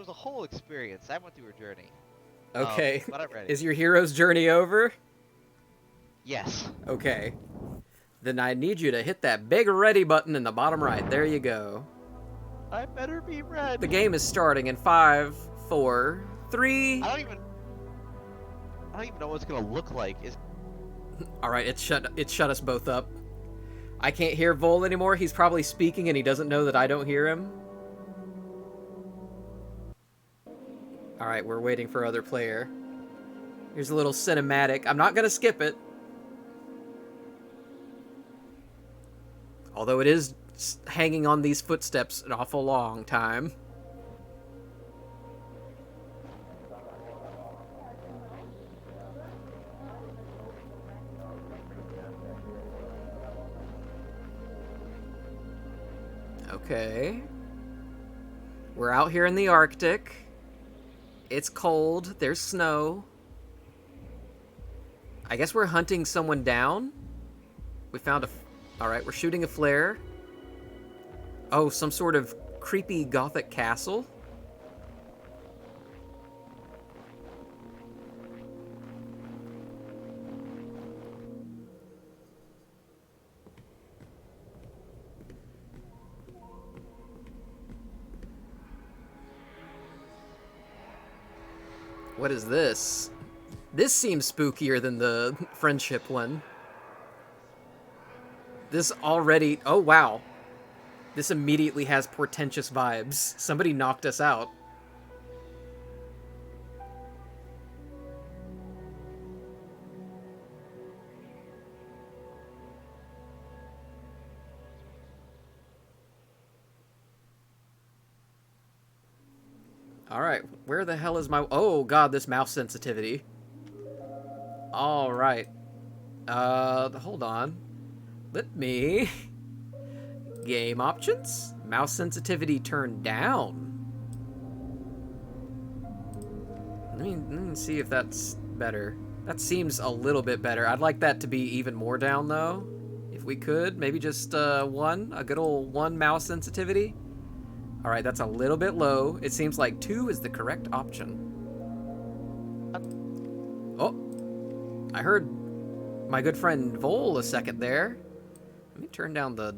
was a whole experience. I went through a journey. Okay. But I'm ready. Is your hero's journey over? Yes. Okay. Then I need you to hit that big ready button in the bottom right. There you go. I better be The red. game is starting in 5, 4, I 3. don't even. I don't even know what it's gonna look like. All right, it shut us both up. I can't hear Vol anymore. He's probably speaking and he doesn't know that I don't hear him. All right, we're waiting for other player. Here's a little cinematic. I'm not gonna skip it. Although it is hanging on these footsteps an awful long time. Okay. We're out here in the Arctic. It's cold. There's snow. I guess we're hunting someone down. We found a... Alright, we're shooting a flare. Oh, some sort of creepy gothic castle. What is this? This seems spookier than the friendship one. This already... Oh, wow. This immediately has portentous vibes. Somebody knocked us out. Alright, where the hell is my... Oh, God, this mouse sensitivity. Alright. Hold on. Let me... Game options? Mouse sensitivity turned down. Let me see if that's better. That seems a little bit better. I'd like that to be even more down, though. If we could. Maybe just one. A good old 1 mouse sensitivity. Alright, that's a little bit low. It seems like 2 is the correct option. Oh! I heard my good friend Vol a second there. Let me turn down the...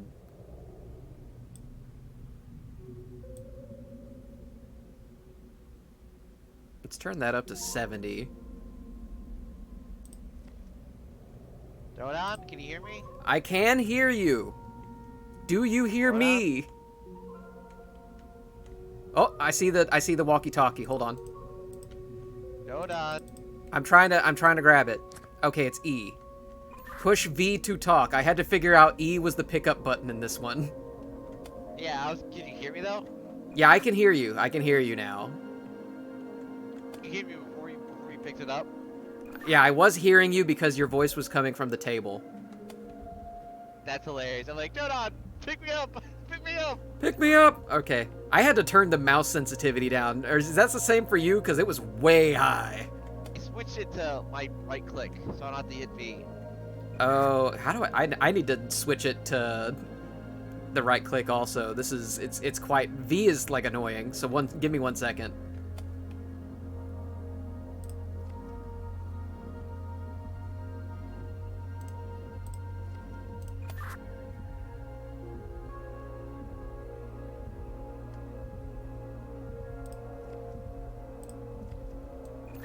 Let's turn that up to 70. Dodon, can you hear me? I can hear you. Do you hear me? Oh, I see the walkie-talkie. Hold on. Dodon. I'm trying to grab it. Okay, it's E. Push V to talk. I had to figure out E was the pickup button in this one. Yeah, can you hear me though? Yeah, I can hear you. I can hear you now. You hear me before you picked it up? Yeah, I was hearing you because your voice was coming from the table. That's hilarious. I'm like, Dodon, pick me up! Pick me up! Pick me up! Okay. I had to turn the mouse sensitivity down. Or is that the same for you? Because it was way high. I switched it to my right click, so I don't have to hit V. Oh, how do I need to switch it to the right click also. This is, it's quite, V is like annoying. So give me 1 second.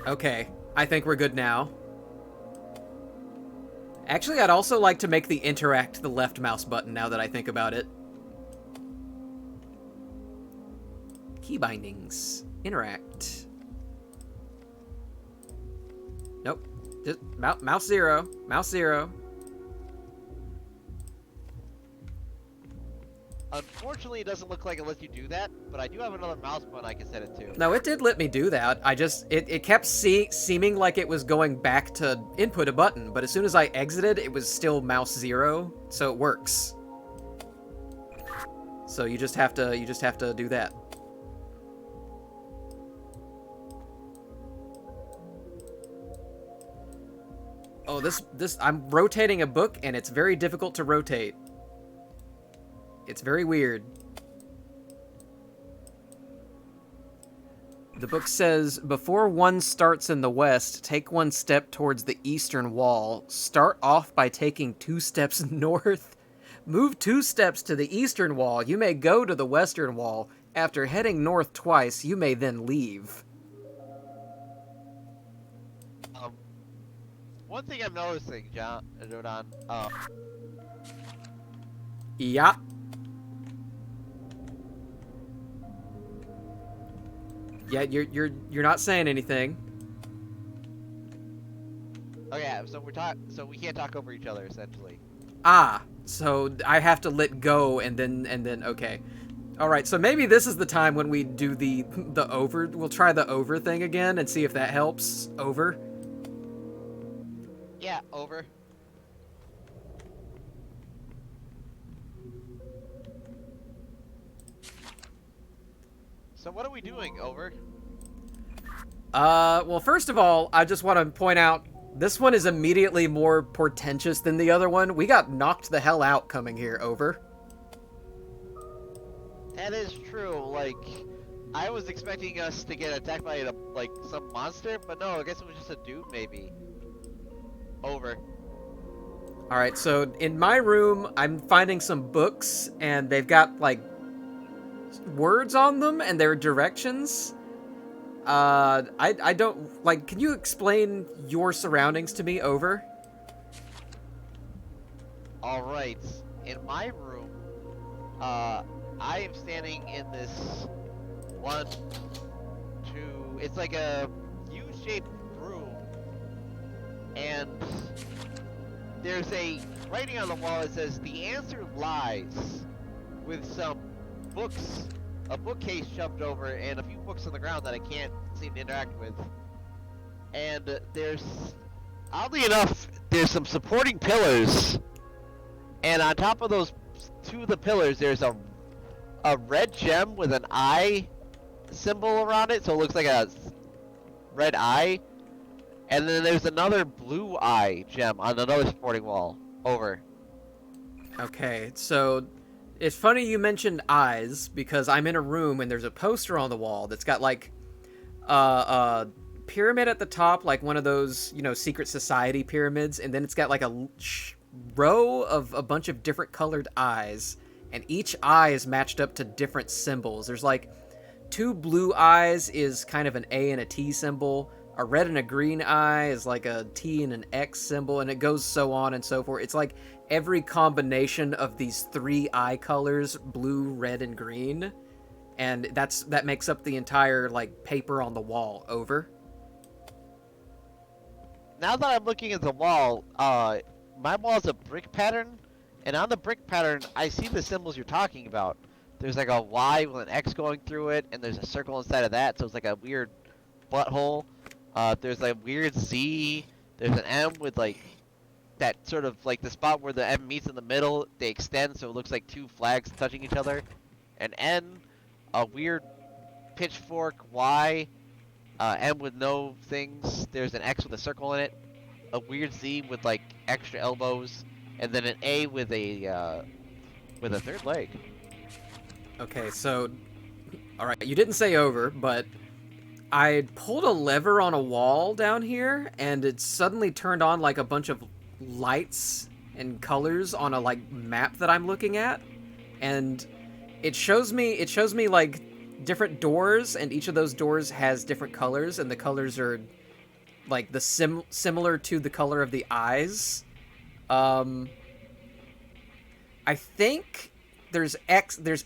Okay, I think we're good now. Actually, I'd also like to make the interact the left mouse button now that I think about it. Key bindings. Interact. Nope. Just mouse 0. Mouse 0. Unfortunately, it doesn't look like it lets you do that, but I do have another mouse button I can set it to. No, it did let me do that. I just, it kept seeming like it was going back to input a button, but as soon as I exited, it was still mouse 0, so it works. So you just have to do that. Oh, I'm rotating a book and it's very difficult to rotate. It's very weird. The book says, before one starts in the west, take one step towards the eastern wall. Start off by taking 2 steps north. Move 2 steps to the eastern wall. You may go to the western wall. After heading north twice, you may then leave. One thing I'm noticing, Dodon, Yeah. Yeah, you're not saying anything. okay, so we can't talk over each other, essentially. Ah, so I have to let go and then okay. All right, so maybe this is the time when we do the over. We'll try the over thing again and see if that helps. Over. Yeah, over. So what are we doing, over? Well, first of all, I just want to point out this one is immediately more portentous than the other one. We got knocked the hell out coming here, over. That is true, like, I was expecting us to get attacked by, like, some monster, but no, I guess it was just a dude, maybe. Over. Alright, so in my room, I'm finding some books, and they've got, like, words on them, and they're directions. I don't, like, can you explain your surroundings to me, over? Alright, in my room, I am standing in this one, two, it's like a U-shaped room, and there's a writing on the wall that says, the answer lies, with some books, a bookcase shoved over, and a few books on the ground that I can't seem to interact with. And there's, oddly enough, there's some supporting pillars, and on top of those 2 of the pillars, there's a red gem with an eye symbol around it, so it looks like a red eye. And then there's another blue eye gem on another supporting wall. Over. Okay, so it's funny you mentioned eyes, because I'm in a room and there's a poster on the wall that's got, like, a pyramid at the top, like one of those, you know, secret society pyramids, and then it's got, like, a row of a bunch of different colored eyes, and each eye is matched up to different symbols. There's, like, 2 blue eyes is kind of an A and a T symbol. A red and a green eye is like a T and an X symbol, and it goes so on and so forth. It's like every combination of these 3 eye colors, blue, red, and green, and that makes up the entire, like, paper on the wall. Over. Now that I'm looking at the wall, my wall is a brick pattern, and on the brick pattern, I see the symbols you're talking about. There's like a Y with an X going through it, and there's a circle inside of that, so it's like a weird butthole. There's a weird Z. There's an M with, like, that sort of, like, the spot where the M meets in the middle, they extend so it looks like 2 flags touching each other. An N, a weird pitchfork Y, M with no things. There's an X with a circle in it. A weird Z with, like, extra elbows, and then an A with a 3rd leg. Okay, so, alright, you didn't say over, but I pulled a lever on a wall down here, and it suddenly turned on, like, a bunch of lights and colors on a, like, map that I'm looking at, and it shows me, like, different doors, and each of those doors has different colors, and the colors are, like, similar to the color of the eyes. I think there's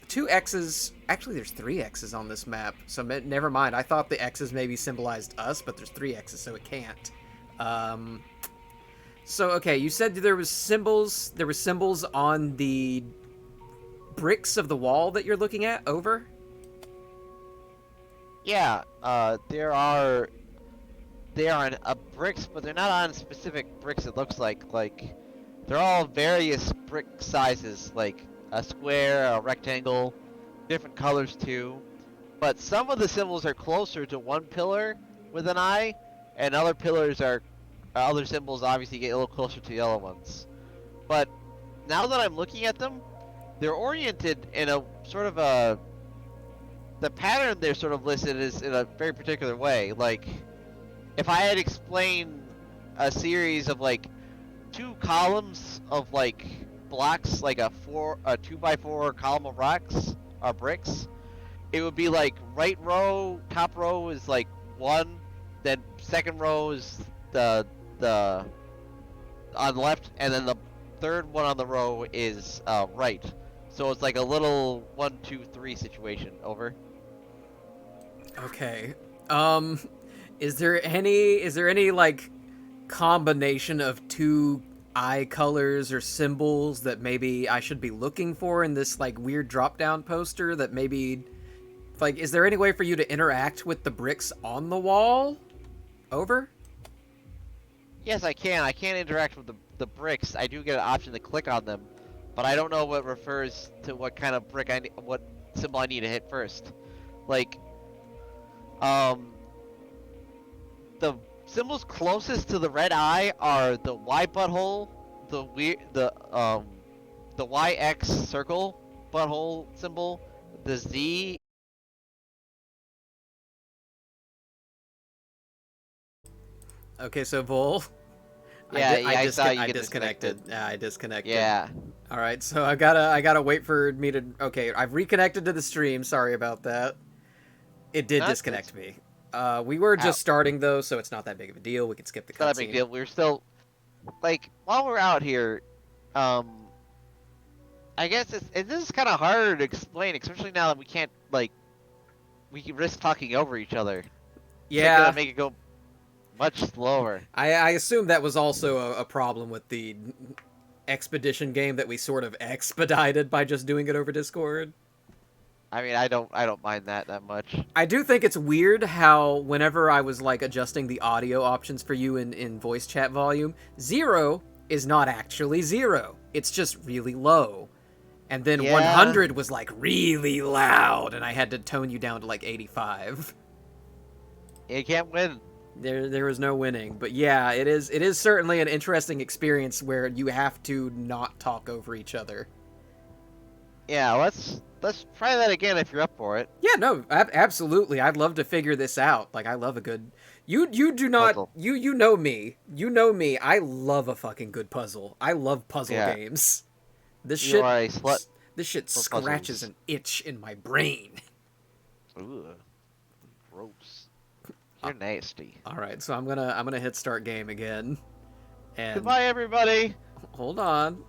2 X's, actually there's 3 X's on this map, so never mind. I thought the X's maybe symbolized us, but there's 3 X's, so it can't. So okay, you said there were symbols on the bricks of the wall that you're looking at. Over? Yeah, there are bricks, but they're not on specific bricks. It looks like they're all various brick sizes, like a square, a rectangle, different colors too. But some of the symbols are closer to one pillar with an eye, and other pillars are other symbols obviously get a little closer to the other ones. But now that I'm looking at them, they're oriented in a sort of a the pattern they're sort of listed is in a very particular way. Like, if I had explained a series of like 2 columns of like blocks, like a 2x4 column of rocks or bricks, it would be like right row, top row is like 1, then second row is the on the left, and then the third one on the row is right. So it's like a little 1, 2, 3 situation. Over. Okay. Um, is there any like combination of 2 eye colors or symbols that maybe I should be looking for in this like weird drop down poster that maybe like is there any way for you to interact with the bricks on the wall? Over? Yes, I can. I can interact with the bricks. I do get an option to click on them, but I don't know what refers to what kind of brick what symbol I need to hit first. Like, um, the symbols closest to the red eye are the Y butthole, the YX circle butthole symbol, the Z. Okay, so Vol. Yeah, I saw you I get disconnected. Yeah, I disconnected. Yeah. All right, so I gotta wait for me to. Okay, I've reconnected to the stream. Sorry about that. It did disconnect me. We were just starting though, so it's not that big of a deal. We can skip the cutscene. Not a big deal. We're still, like, while we're out here, I guess this is kind of hard to explain, especially now that we can't, like, we can risk talking over each other. Yeah. Gonna make it go much slower. I assume that was also a problem with the expedition game that we sort of expedited by just doing it over Discord. I mean, I don't mind that much. I do think it's weird how whenever I was like adjusting the audio options for you in voice chat volume, 0 is not actually 0. It's just really low. And then 100 was like really loud, and I had to tone you down to like 85. You can't win. There was no winning, but yeah, it is certainly an interesting experience where you have to not talk over each other. Yeah, let's try that again if you're up for it. Yeah, no, absolutely. I'd love to figure this out. Like, I love a good. You do not. Puzzle. You know me. You know me. I love a fucking good puzzle. I love puzzle games. This shit. This shit scratches an itch in my brain. Ooh, gross. You're nasty. All right, so I'm gonna hit start game again. And goodbye, everybody. Hold on.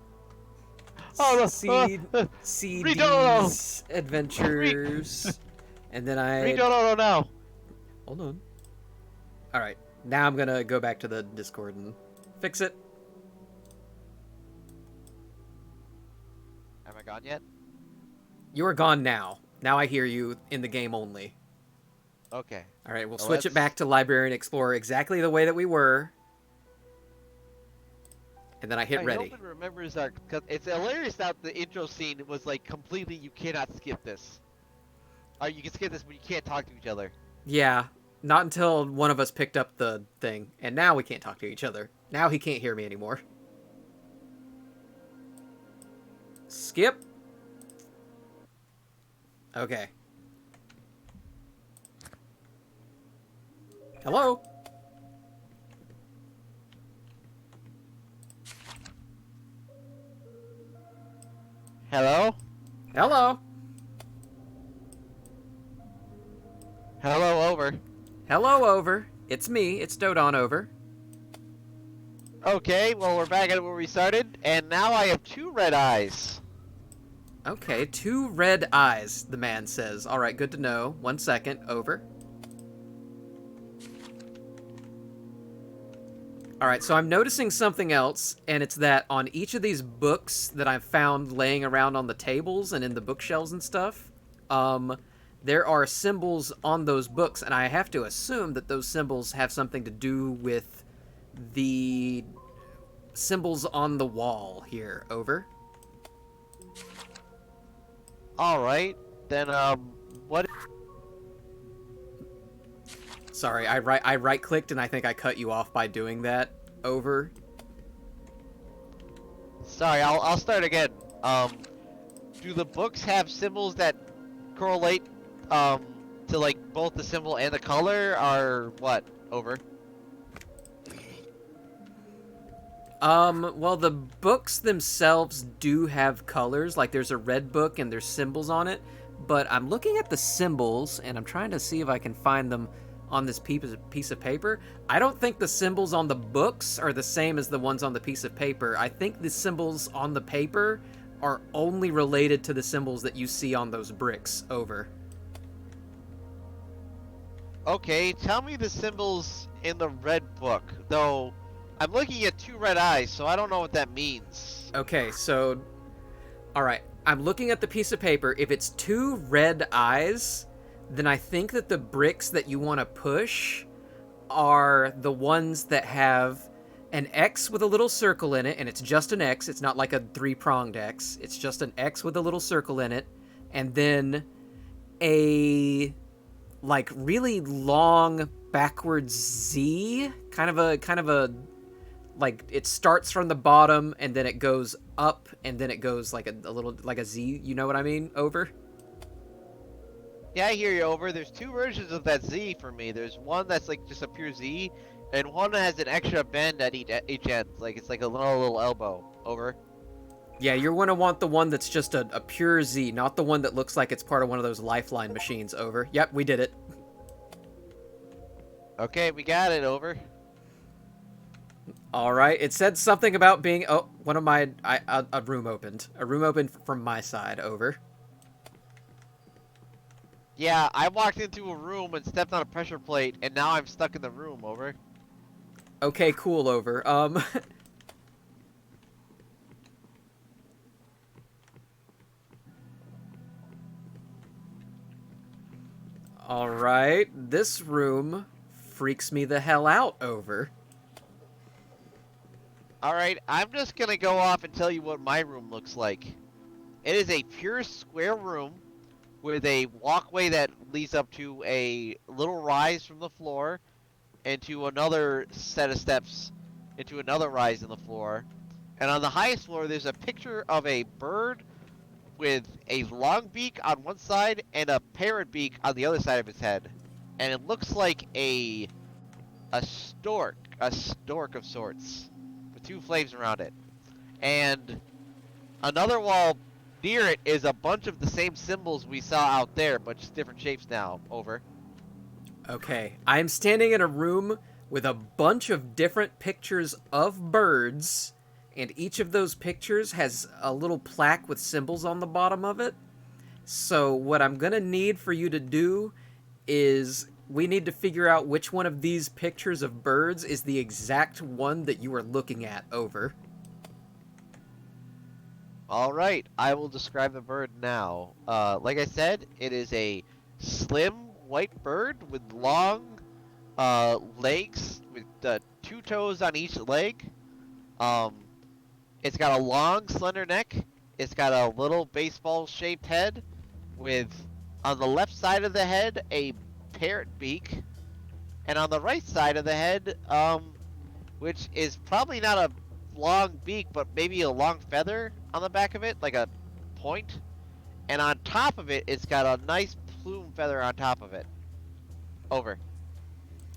CD's adventures. And then I. No. Hold on. All right, now I'm gonna go back to the Discord and fix it. Am I gone yet? You are gone now. Now I hear you in the game only. Okay. All right, we'll switch it back to Librarian Explorer exactly the way that we were. And then I hit ready. I hope it remembers our... Cause it's hilarious that the intro scene was like completely, you cannot skip this. You can skip this, but you can't talk to each other. Yeah, not until one of us picked up the thing. And now we can't talk to each other. Now he can't hear me anymore. Skip. Okay. Hello? Hello? Hello? Hello, over. Hello, over. It's me. It's Dodon, over. Okay, well, we're back at where we started, and now I have 2 red eyes. Okay, 2 red eyes, the man says. All right, good to know. 1 second, over. All right, so I'm noticing something else, and it's that on each of these books that I've found laying around on the tables and in the bookshelves and stuff, there are symbols on those books, and I have to assume that those symbols have something to do with the symbols on the wall here. Over. All right, then, what... Sorry, I right-clicked and I think I cut you off by doing that. Over. Sorry, I'll start again. Do the books have symbols that correlate to like both the symbol and the color are what? Over. Well, the books themselves do have colors. Like, there's a red book and there's symbols on it. But I'm looking at the symbols, and I'm trying to see if I can find them on this piece of paper. I don't think the symbols on the books are the same as the ones on the piece of paper. I think the symbols on the paper are only related to the symbols that you see on those bricks. Over. Okay, tell me the symbols in the red book. Though, I'm looking at two red eyes, so I don't know what that means. Okay, so... Alright, I'm looking at the piece of paper. If it's two red eyes, then I think that the bricks that you want to push are the ones that have an X with a little circle in it, and it's just an X. It's not like a three-pronged X. It's just an X with a little circle in it, and then a like really long backwards Z, kind of a like it starts from the bottom and then it goes up and then it goes like a little like a Z. You know what I mean? Over. Yeah, I hear you, over. There's two versions of that Z for me. There's one that's like just a pure Z, and one that has an extra bend at each end. Like it's like a little elbow. Over. Yeah, you're going to want the one that's just a pure Z, not the one that looks like it's part of one of those lifeline machines. Over. Yep, we did it. Okay, we got it. Over. All right. It said something about being... Oh, one of my... a room opened. A room opened from my side. Over. Yeah, I walked into a room and stepped on a pressure plate, and now I'm stuck in the room. Over. Okay, cool. Over. All right. This room freaks me the hell out. Over. Alright, I'm just gonna go off and tell you what my room looks like. It is a pure square room with a walkway that leads up to a little rise from the floor into another set of steps into another rise in the floor. And on the highest floor, there's a picture of a bird with a long beak on one side and a parrot beak on the other side of its head. And it looks like a stork of sorts, with two flames around it. And another wall near it is a bunch of the same symbols we saw out there, but just different shapes now. Over. Okay, I'm standing in a room with a bunch of different pictures of birds, and each of those pictures has a little plaque with symbols on the bottom of it. So what I'm gonna need for you to do is we need to figure out which one of these pictures of birds is the exact one that you are looking at. Over. Alright, I will describe the bird now. Like I said, it is a slim white bird with long legs with two toes on each leg. It's got a long, slender neck. It's got a little baseball-shaped head with, on the left side of the head, a parrot beak. And on the right side of the head, which is probably not a long beak, but maybe a long feather on the back of it, like a point. And on top of it, it's got a nice plume feather on top of it. Over.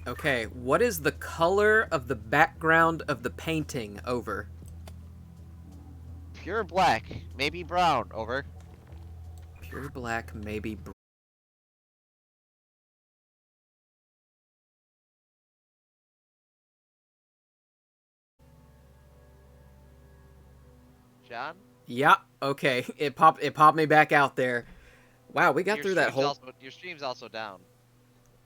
Okay, what is the color of the background of the painting? Over. Pure black, maybe brown. Over. Pure black, maybe John? Yeah, okay. It popped me back out there. Wow, we got through that whole... Your stream's also down.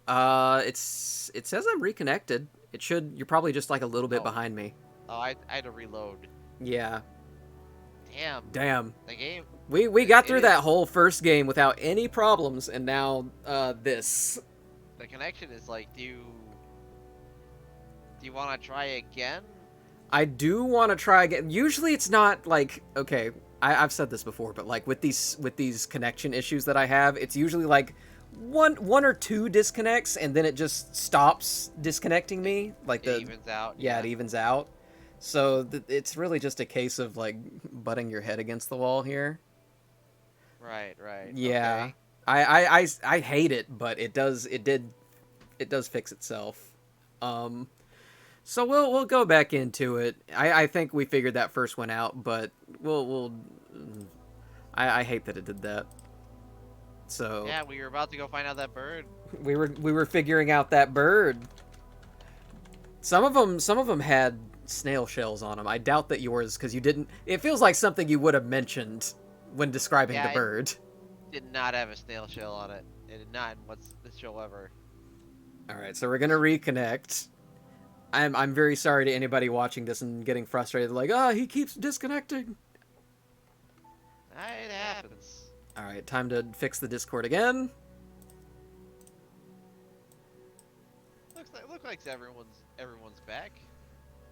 It says I'm reconnected. It should... You're probably just like a little bit behind me. Oh, I had to reload. Yeah. Damn. The game... We got through that whole first game without any problems, and now, this. The connection is like, do you want to try again? I do want to try again. Usually it's not like... Okay, I've said this before, but like with these connection issues that I have, it's usually like one or two disconnects, and then it just stops disconnecting me. Like it evens out. Yeah, it evens out. So it's really just a case of like butting your head against the wall here. Right. Yeah. I hate it, but it does fix itself. So we'll go back into it. I think we figured that first one out, but we'll I hate that it did that. So Yeah, we were about to go find out that bird. we were figuring out that bird. Some of them had snail shells on them. I doubt that yours, because you didn't. It feels like something you would have mentioned when describing Yeah, the bird. Did not have a snail shell on it. It did not whatsoever. All right, so we're gonna reconnect. I'm very sorry to anybody watching this and getting frustrated, like, he keeps disconnecting. It happens. All right, time to fix the Discord again. Looks like everyone's back.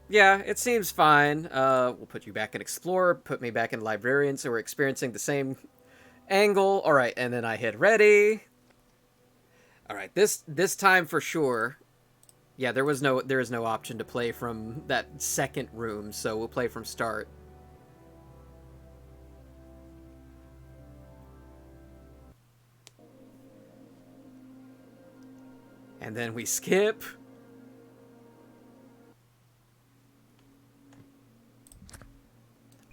Yeah, it seems fine. We'll put you back in Explorer, put me back in Librarian, so we're experiencing the same angle. All right, and then I hit ready. All right, this time for sure. Yeah, there is no option to play from that second room, so we'll play from start. And then we skip.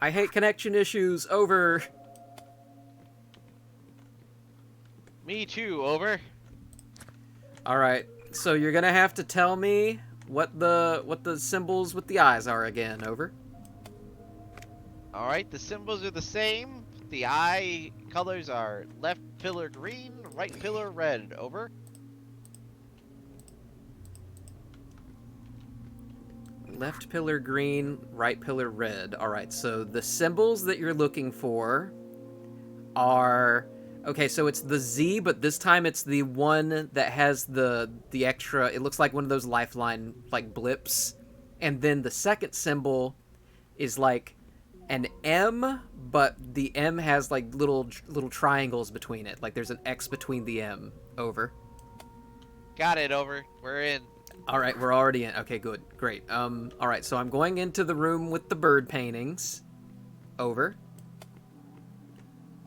I hate connection issues. Over. Me too, over. All right. So you're going to have to tell me what the symbols with the eyes are again. Over. Alright, the symbols are the same. The eye colors are left pillar green, right pillar red, over. Left pillar green, right pillar red. All right, so the symbols that you're looking for are... Okay, so it's the Z, but this time it's the one that has the extra... It looks like one of those lifeline, like, blips. And then the second symbol is, like, an M, but the M has, like, little triangles between it. Like, there's an X between the M. Over. Got it, over. We're in. All right, we're already in. Okay, good. Great. All right, so I'm going into the room with the bird paintings. Over.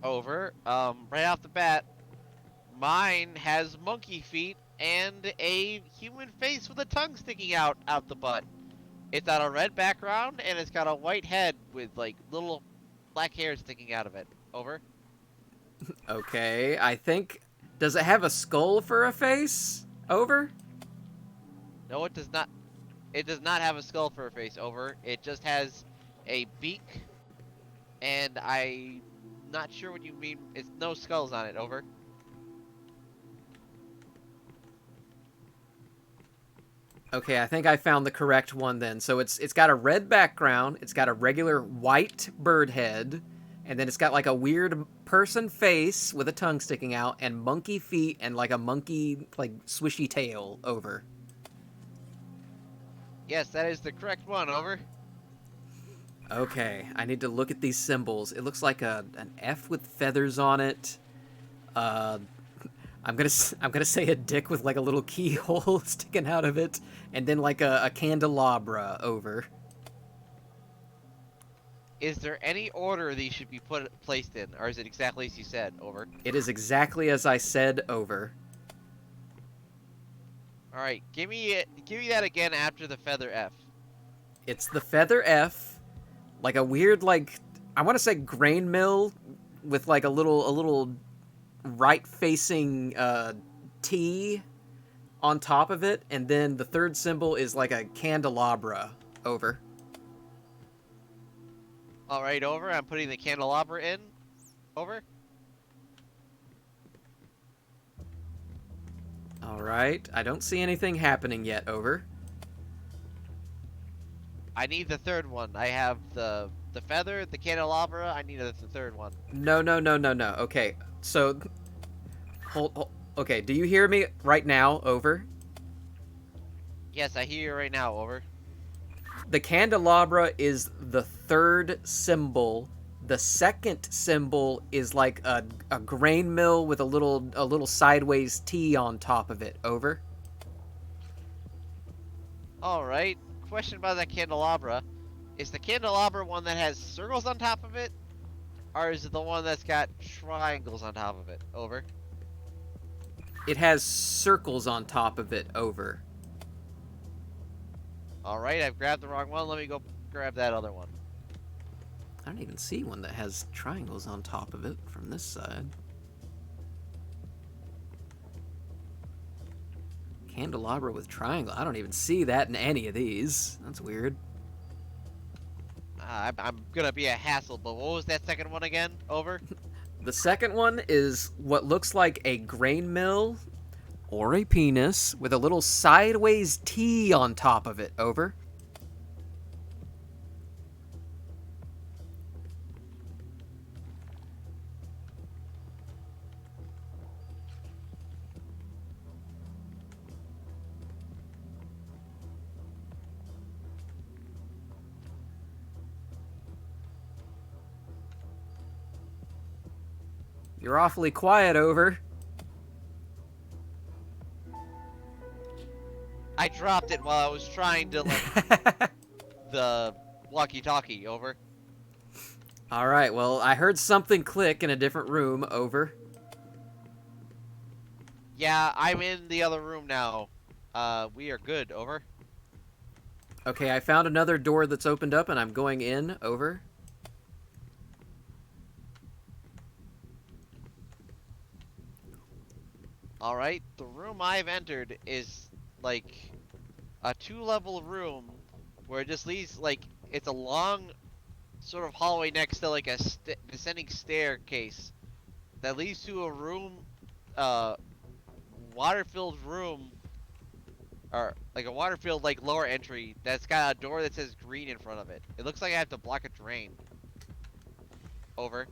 Over. Right off the bat, mine has monkey feet and a human face with a tongue sticking out the butt. It's on a red background and it's got a white head with like little black hairs sticking out of it. Over. Okay, I think... Does it have a skull for a face? Over. No, it does not. It does not have a skull for a face, over. It just has a beak, and I'm not sure what you mean. It's no skulls on it, over. Okay, I think I found the correct one then. So it's got a red background, it's got a regular white bird head, and then it's got like a weird person face with a tongue sticking out, and monkey feet, and like a monkey, like, swishy tail, over. Yes, that is the correct one, over. Okay, I need to look at these symbols. It looks like an F with feathers on it. I'm gonna say a dick with like a little keyhole sticking out of it, and then like a candelabra, over. Is there any order these should be placed in, or is it exactly as you said, over? It is exactly as I said, over. All right, give me that again after the feather F. It's the feather F, like a weird, like, I want to say grain mill with like a little right-facing T on top of it, and then the third symbol is like a candelabra, over. All right, over. I'm putting the candelabra in, over. All right, I don't see anything happening yet, over. I need the third one. I have the feather, the candelabra. I need the third one. No. Okay, so hold. Okay, do you hear me right now, over? Yes, I hear you right now, over. The candelabra is the third symbol. The second symbol is like a grain mill with a little sideways T on top of it, over. All right. Question about that candelabra. Is the candelabra one that has circles on top of it? Or is it the one that's got triangles on top of it? Over. It has circles on top of it, over. Alright, I've grabbed the wrong one. Let me go grab that other one. I don't even see one that has triangles on top of it from this side. Candelabra with triangle. I don't even see that in any of these. That's weird. I'm gonna be a hassle, but what was that second one again? Over? The second one is what looks like a grain mill or a penis with a little sideways T on top of it, over. You're awfully quiet, over. I dropped it while I was trying to, like, the walkie-talkie, over. Alright, well, I heard something click in a different room, over. Yeah, I'm in the other room now. We are good, over. Okay, I found another door that's opened up and I'm going in, over. Alright, the room I've entered is, like, a 2-level room where it just leads, like, it's a long sort of hallway next to, like, a descending staircase that leads to a room, water-filled room, or, like, a water-filled, like, lower entry that's got a door that says green in front of it. It looks like I have to block a drain. Over.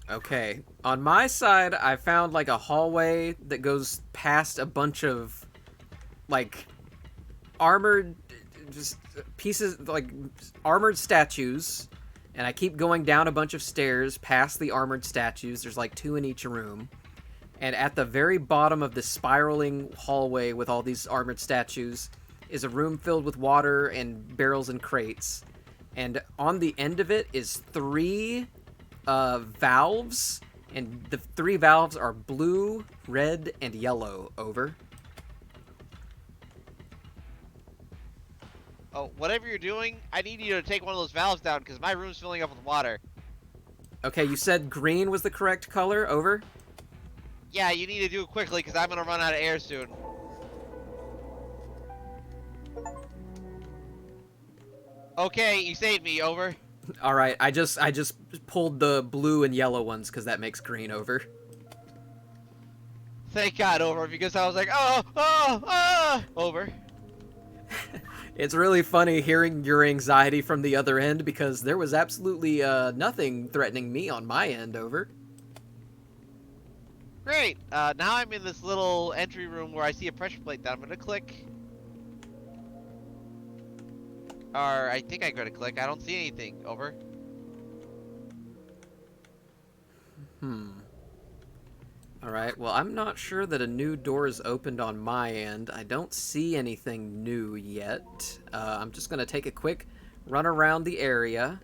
Okay, on my side, I found, like, a hallway that goes past a bunch of, like, armored, just pieces, like, armored statues, and I keep going down a bunch of stairs past the armored statues. There's, like, 2 in each room. And at the very bottom of the spiraling hallway with all these armored statues is a room filled with water and barrels and crates. And on the end of it is 3 valves, and the 3 valves are blue, red, and yellow, over. Oh, whatever you're doing, I need you to take one of those valves down because my room's filling up with water. Okay, you said green was the correct color, over? Yeah, you need to do it quickly because I'm gonna run out of air soon. Okay, you saved me, over. Alright, I just pulled the blue and yellow ones because that makes green, over. Thank God, over, because I was like, over. It's really funny hearing your anxiety from the other end because there was absolutely nothing threatening me on my end, over. Great, now I'm in this little entry room where I see a pressure plate that I'm gonna click. Or, I think I gotta click, I don't see anything, over. Alright, well, I'm not sure that a new door is opened on my end. I don't see anything new yet. I'm just gonna take a quick run around the area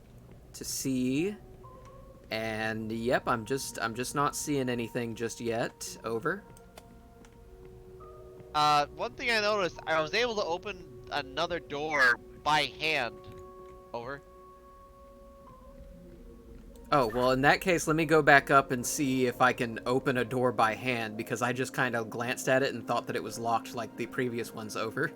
to see. And yep, I'm just not seeing anything just yet. Over. One thing I noticed, I was able to open another door by hand, over. Oh, well, in that case, let me go back up and see if I can open a door by hand, because I just kind of glanced at it and thought that it was locked like the previous ones, over.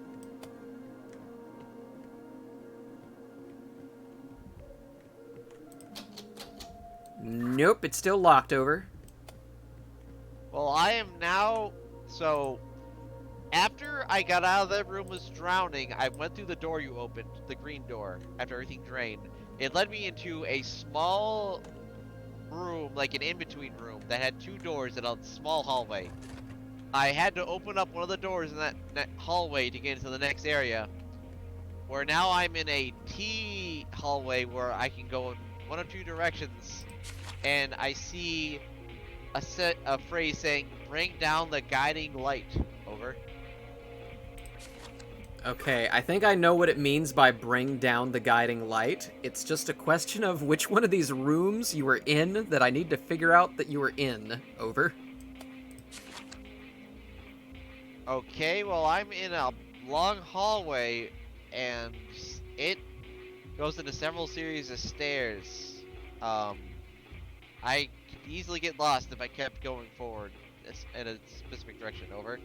Nope, it's still locked, over. Well, I am now, so, after I got out of that room was drowning, I went through the door you opened, the green door, after everything drained. It led me into a small room, like an in-between room, that had 2 doors in a small hallway. I had to open up one of the doors in that hallway to get into the next area, where now I'm in a T hallway where I can go in one of 2 directions, and I see a phrase saying, "Bring down the guiding light," over. Okay, I think I know what it means by bring down the guiding light. It's just a question of which one of these rooms you were in that I need to figure out that you were in. Over. Okay, well, I'm in a long hallway, and it goes into several series of stairs. Um, I could easily get lost if I kept going forward in a specific direction. Over.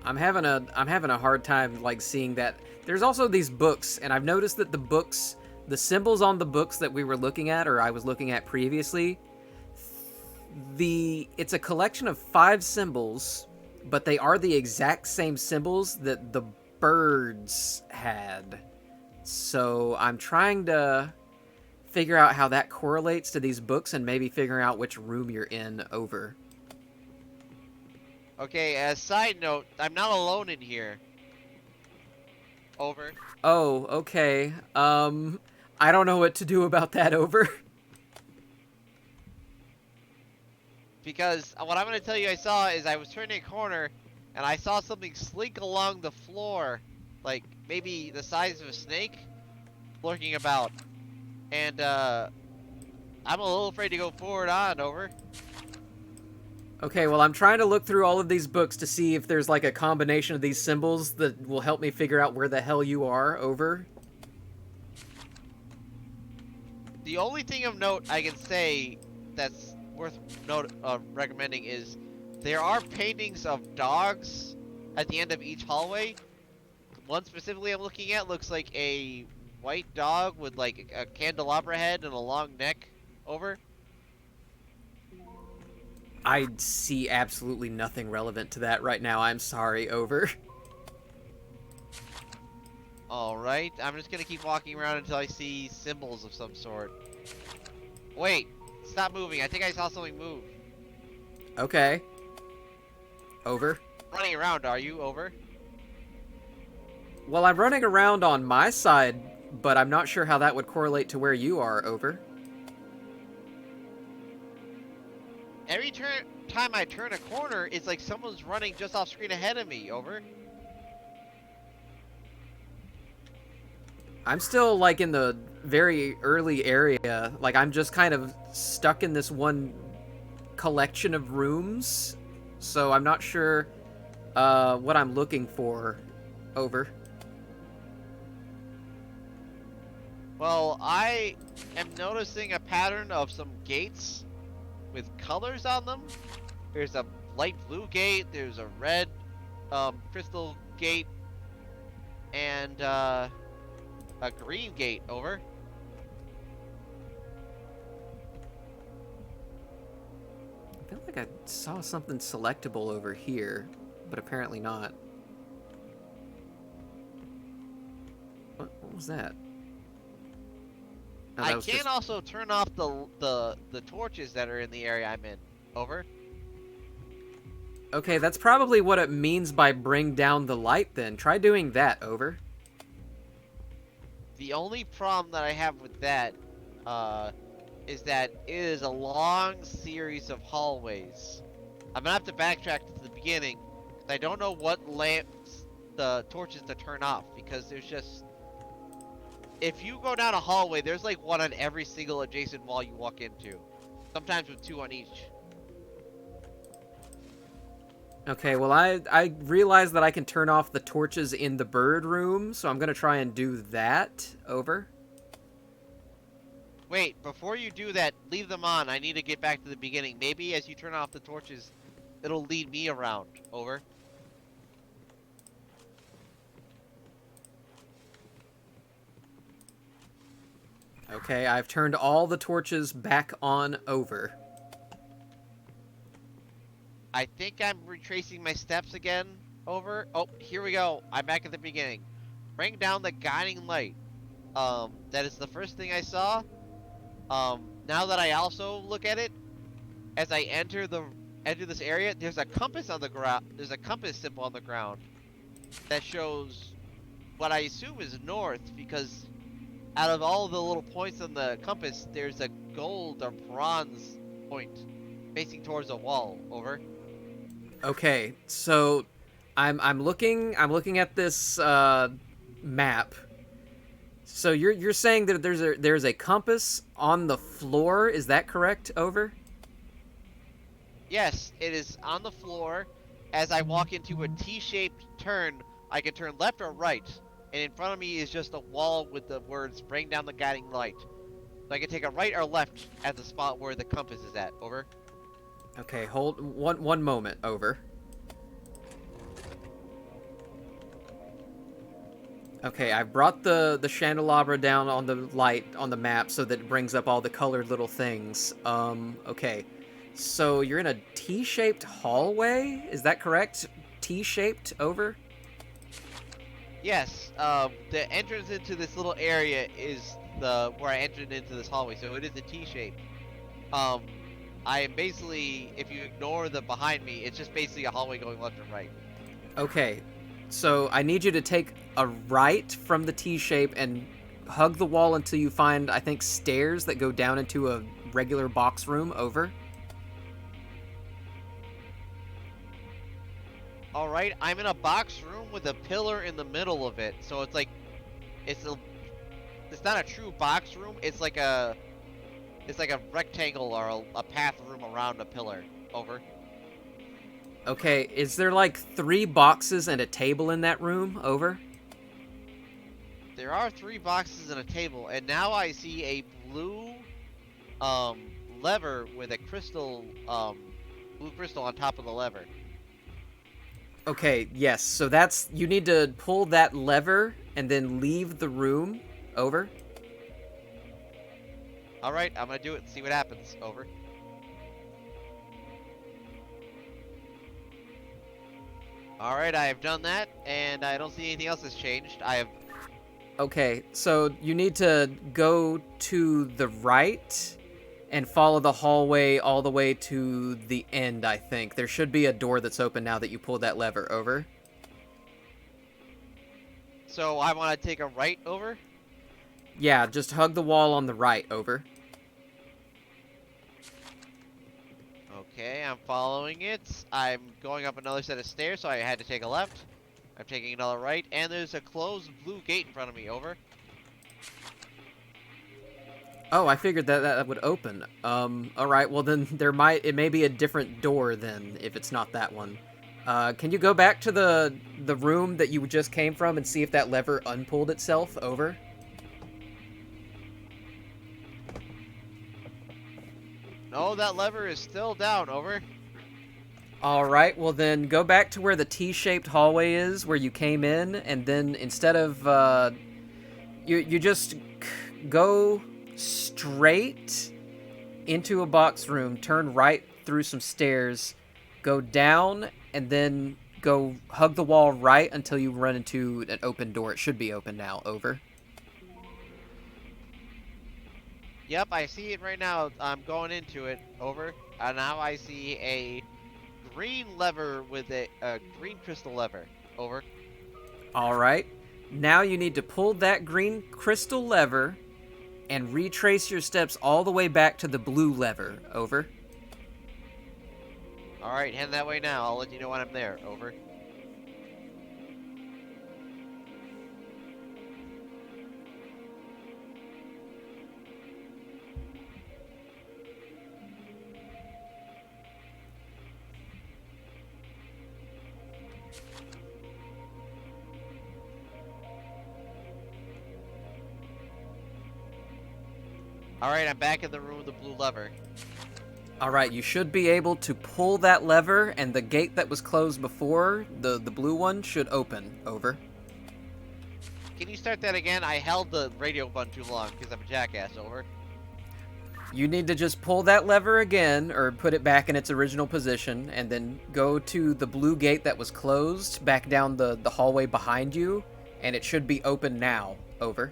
I'm having a hard time like seeing that. There's also these books, and I've noticed that the symbols on the books that we were looking at, or I was looking at previously, it's a collection of 5 symbols, but they are the exact same symbols that the birds had. So I'm trying to figure out how that correlates to these books and maybe figuring out which room you're in. Over. Okay, as side note, I'm not alone in here. Over. Oh, okay. I don't know what to do about that. Over. Because what I'm going to tell you I saw is I was turning a corner and I saw something slink along the floor, like maybe the size of a snake, lurking about. And I'm a little afraid to go forward on. Over. Okay, well, I'm trying to look through all of these books to see if there's like a combination of these symbols that will help me figure out where the hell you are. Over. The only thing of note I can say that's worth recommending is there are paintings of dogs at the end of each hallway. One specifically I'm looking at looks like a white dog with like a candelabra head and a long neck. Over. I see absolutely nothing relevant to that right now. I'm sorry. Over. Alright, I'm just gonna keep walking around until I see symbols of some sort. Wait, stop moving. I think I saw something move. Okay. Over. Running around, are you? Over. Well, I'm running around on my side, but I'm not sure how that would correlate to where you are. Over. Every time I turn a corner, it's like someone's running just off screen ahead of me. Over. I'm still like in the very early area. Like I'm just kind of stuck in this one collection of rooms. So I'm not sure what I'm looking for. Over. Well, I am noticing a pattern of some gates with colors on them. There's a light blue gate, there's a red crystal gate, and a green gate. Over. I feel like I saw something selectable over here, but apparently not. What was that? Oh, that I was can just... also turn off the torches that are in the area I'm in. Over. Okay, that's probably what it means by bring down the light then. Try doing that. Over. The only problem that I have with that is that it is a long series of hallways. I'm gonna have to backtrack to the beginning because I don't know what lamps the torches to turn off, because there's just, if you go down a hallway, there's like one on every single adjacent wall you walk into. Sometimes with 2 on each. Okay, well, I realize that I can turn off the torches in the bird room, so I'm gonna try and do that. Over. Wait, before you do that, leave them on. I need to get back to the beginning. Maybe as you turn off the torches, it'll lead me around. Over. Okay, I've turned all the torches back on. Over. I think I'm retracing my steps again. Over. Oh, here we go. I'm back at the beginning. Bring down the guiding light. That is the first thing I saw. Now that I also look at it, as I enter this area, there's a compass on the ground. There's a compass symbol on the ground that shows what I assume is north, because out of all the little points on the compass, there's a gold or bronze point facing towards a wall. Over. Okay, so I'm looking at this map. So you're saying that there's a compass on the floor? Is that correct? Over. Yes, it is on the floor. As I walk into a T-shaped turn, I can turn left or right. And in front of me is just a wall with the words "Bring down the guiding light." So I can take a right or left at the spot where the compass is at. Over. Okay, hold one moment. Over. Okay, I've brought the candelabra down on the light on the map so that it brings up all the colored little things. Okay. So you're in a T-shaped hallway? Is that correct? T-shaped, over? Yes. The entrance into this little area is the where I entered into this hallway, so it is a T shape. Um, I am basically, if you ignore the behind me, it's just basically a hallway going left and right. Okay. So I need you to take a right from the T-shape and hug the wall until you find, I think, stairs that go down into a regular box room, over? All right, I'm in a box room with a pillar in the middle of it, so it's like it's a it's not a true box room. It's like a rectangle or a path room around a pillar. Over. Okay, is there like 3 boxes and a table in that room, over? There are 3 boxes and a table, and now I see a blue lever with a blue crystal on top of the lever. Okay, yes. So that's, you need to pull that lever and then leave the room, over. All right, I'm gonna do it and see what happens. Over. All right, I have done that, and I don't see anything else has changed. I have. Okay, so you need to go to the right and follow the hallway all the way to the end, I think. There should be a door that's open now that you pulled that lever, over. So I want to take a right. Over. Yeah, just hug the wall on the right, over. Okay, I'm following it. I'm going up another set of stairs, so I had to take a left. I'm taking another right, and there's a closed blue gate in front of me. Over. Oh, I figured that would open. Alright, well then it may be a different door then, if it's not that one. Can you go back to the room that you just came from and see if that lever unpulled itself, over? No, that lever is still down. Over. Alright, well then go back to where the T-shaped hallway is, where you came in, and then instead of, you just go straight into a box room, turn right through some stairs, go down, and then go hug the wall right until you run into an open door. It should be open now, over. Yep, I see it right now. I'm going into it. Over. And now I see a green lever with a green crystal lever. Over. Alright, now you need to pull that green crystal lever and retrace your steps all the way back to the blue lever, over. Alright, heading that way now. I'll let you know when I'm there. Over. Alright, I'm back in the room with the blue lever. Alright, you should be able to pull that lever, and the gate that was closed before, the blue one, should open, over. Can you start that again? I held the radio button too long because I'm a jackass. Over. You need to just pull that lever again, or put it back in its original position, and then go to the blue gate that was closed, back down the hallway behind you, and it should be open now, over.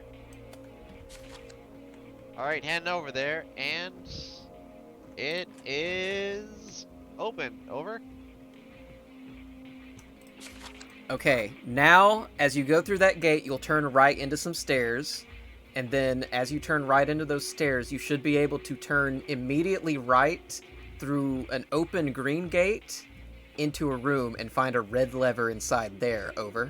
Alright, heading over there, and it is open. Over. Okay, now, as you go through that gate, you'll turn right into some stairs, and then as you turn right into those stairs, you should be able to turn immediately right through an open green gate into a room and find a red lever inside there, over.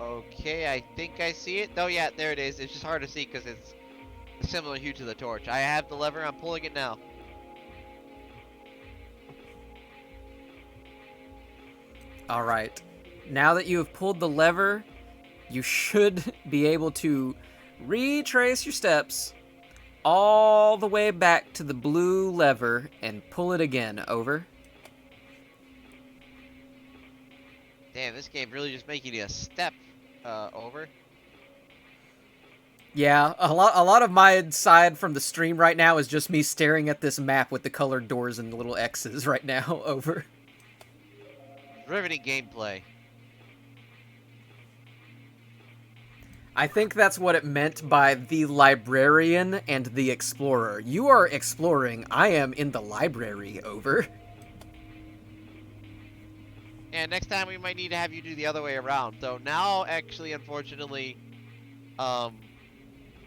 Okay, I think I see it. Oh yeah, there it is. It's just hard to see because it's similar hue to the torch. I have the lever. I'm pulling it now. All right. Now that you have pulled the lever, you should be able to retrace your steps all the way back to the blue lever and pull it again. Over. Damn, this game really just making you a step over. Yeah, a lot of my side from the stream right now is just me staring at this map with the colored doors and little X's right now. Over. Riveting gameplay. I think that's what it meant by the librarian and the explorer. You are exploring, I am in the library. Over. And next time we might need to have you do the other way around. So now, actually, unfortunately, I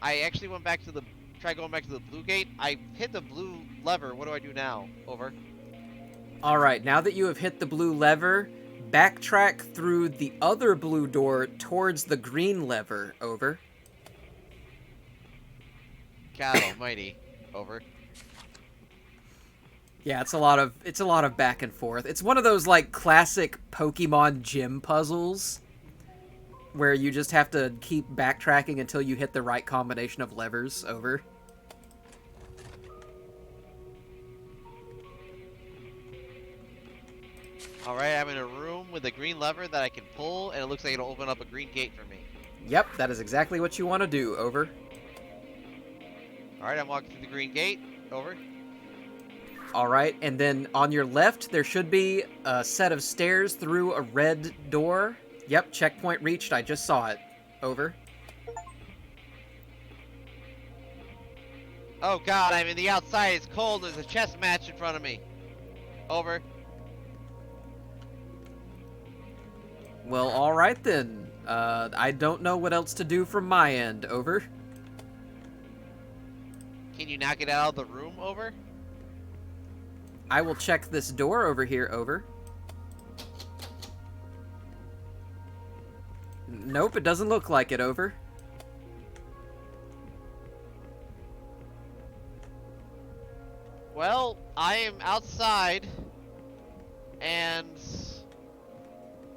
actually went back to the, tried going back to the blue gate. I hit the blue lever. What do I do now? Over. Alright, now that you have hit the blue lever, backtrack through the other blue door towards the green lever. Over. God almighty. Over. Yeah, it's a lot of back and forth. It's one of those like classic Pokemon gym puzzles where you just have to keep backtracking until you hit the right combination of levers. Over. Alright, I'm in a room with a green lever that I can pull, and it looks like it'll open up a green gate for me. Yep, that is exactly what you want to do. Over. Alright, I'm walking through the green gate. Over. Alright, and then on your left, there should be a set of stairs through a red door. Yep, checkpoint reached. I just saw it. Over. Oh god, I'm in the outside. It's cold. There's a chess match in front of me. Over. Well, alright then. I don't know what else to do from my end. Over. Can you not get out of the room? Over. I will check this door over here. Over. Nope, it doesn't look like it. Over. Well, I am outside and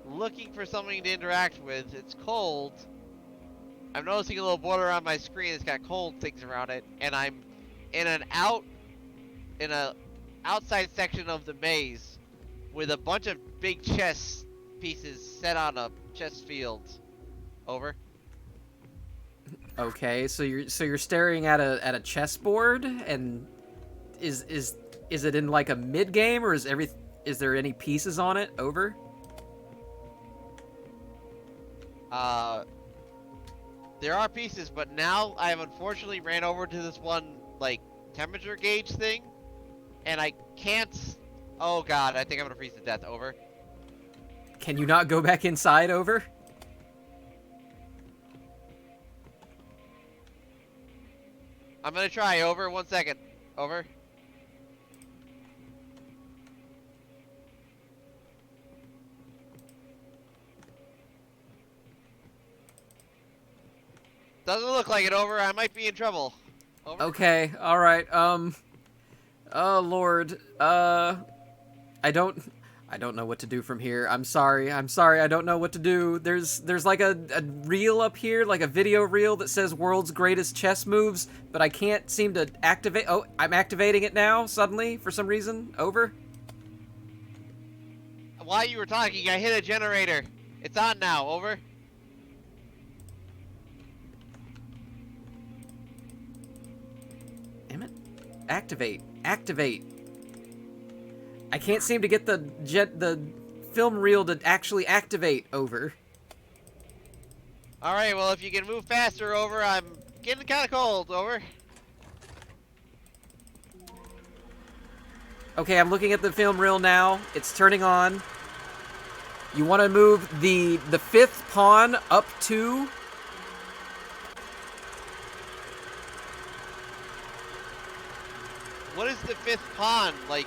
looking for something to interact with. It's cold. I'm noticing a little border on my screen that's got cold things around it, and I'm in an outside section of the maze with a bunch of big chess pieces set on a chess field. Over. Okay, so you're staring at a chessboard, and is it in like a mid game, or is there any pieces on it? Over. There are pieces, but now I have unfortunately ran over to this one like temperature gauge thing, and I can't. Oh god, I think I'm gonna freeze to death. Over. Can you not go back inside? Over. I'm gonna try. Over. 1 second. Over. Doesn't look like it. Over. I might be in trouble. Over. Okay, alright, oh lord, I don't know what to do from here. I'm sorry, I don't know what to do. There's like a reel up here, like a video reel that says world's greatest chess moves, but I can't seem to activate. Oh, I'm activating it now, suddenly, for some reason. Over. While you were talking, I hit a generator. It's on now. Over. Damn it. Activate. I can't seem to get the film reel to actually activate. Over. Alright, well, if you can move faster. Over. I'm getting kind of cold. Over. Okay, I'm looking at the film reel now. It's turning on. You want to move the fifth pawn up to... What is the fifth pawn? Like...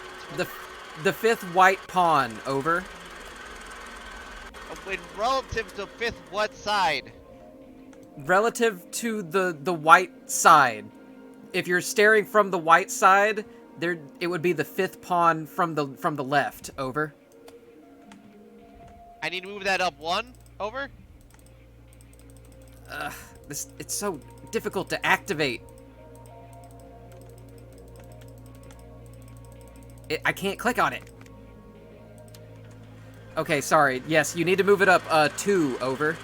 The fifth white pawn. Over. In relative to fifth what side? Relative to the white side. if you're staring from the white side, there it would be the 5th pawn from the left. Over. I need to move that up 1. Over. It's so difficult to activate. I can't click on it. Okay, sorry. Yes, you need to move it up 2. Over.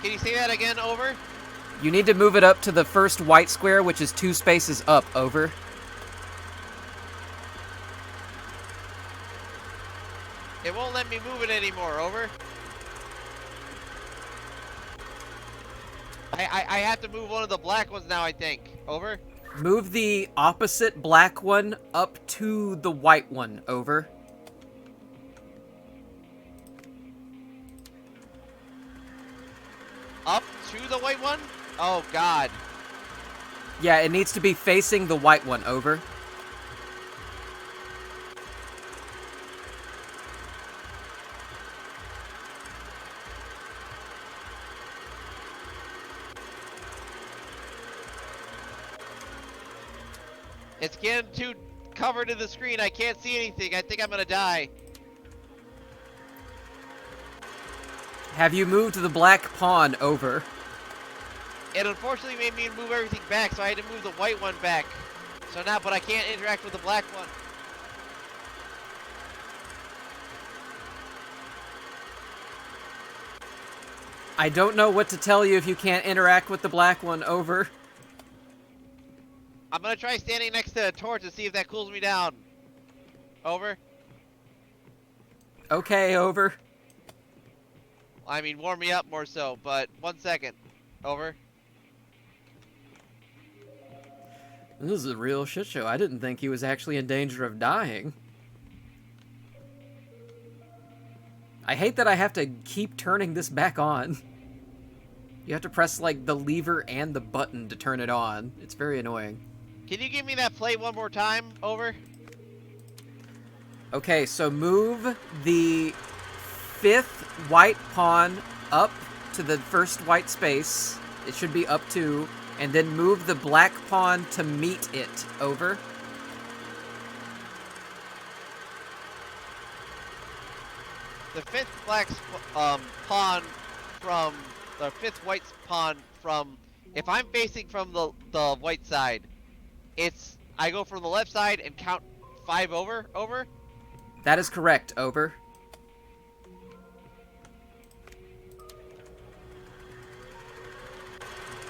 Can you say that again? Over. You need to move it up to the first white square, which is 2 spaces up. Over. It won't let me move it anymore. Over. I have to move one of the black ones now, I think. Over. Move the opposite black one up to the white one. Over. Up to the white one? Oh, God. Yeah, it needs to be facing the white one. Over. It's getting too covered in the screen. I can't see anything. I think I'm gonna die. Have you moved the black pawn over? It unfortunately made me move everything back, so I had to move the white one back. So now, but I can't interact with the black one. I don't know what to tell you if you can't interact with the black one. Over. I'm gonna try standing next to a torch to see if that cools me down. Over. Okay, over. I mean, warm me up more so, but 1 second. Over. This is a real shit show. I didn't think he was actually in danger of dying. I hate that I have to keep turning this back on. You have to press, like, the lever and the button to turn it on. It's very annoying. Can you give me that plate one more time? Over. Okay, so move the 5th white pawn up to the first white space. It should be up 2. And then move the black pawn to meet it. Over. The 5th black pawn from the 5th white pawn from. If I'm facing from the white side, I go from the left side and count 5 over. Over. That is correct. Over.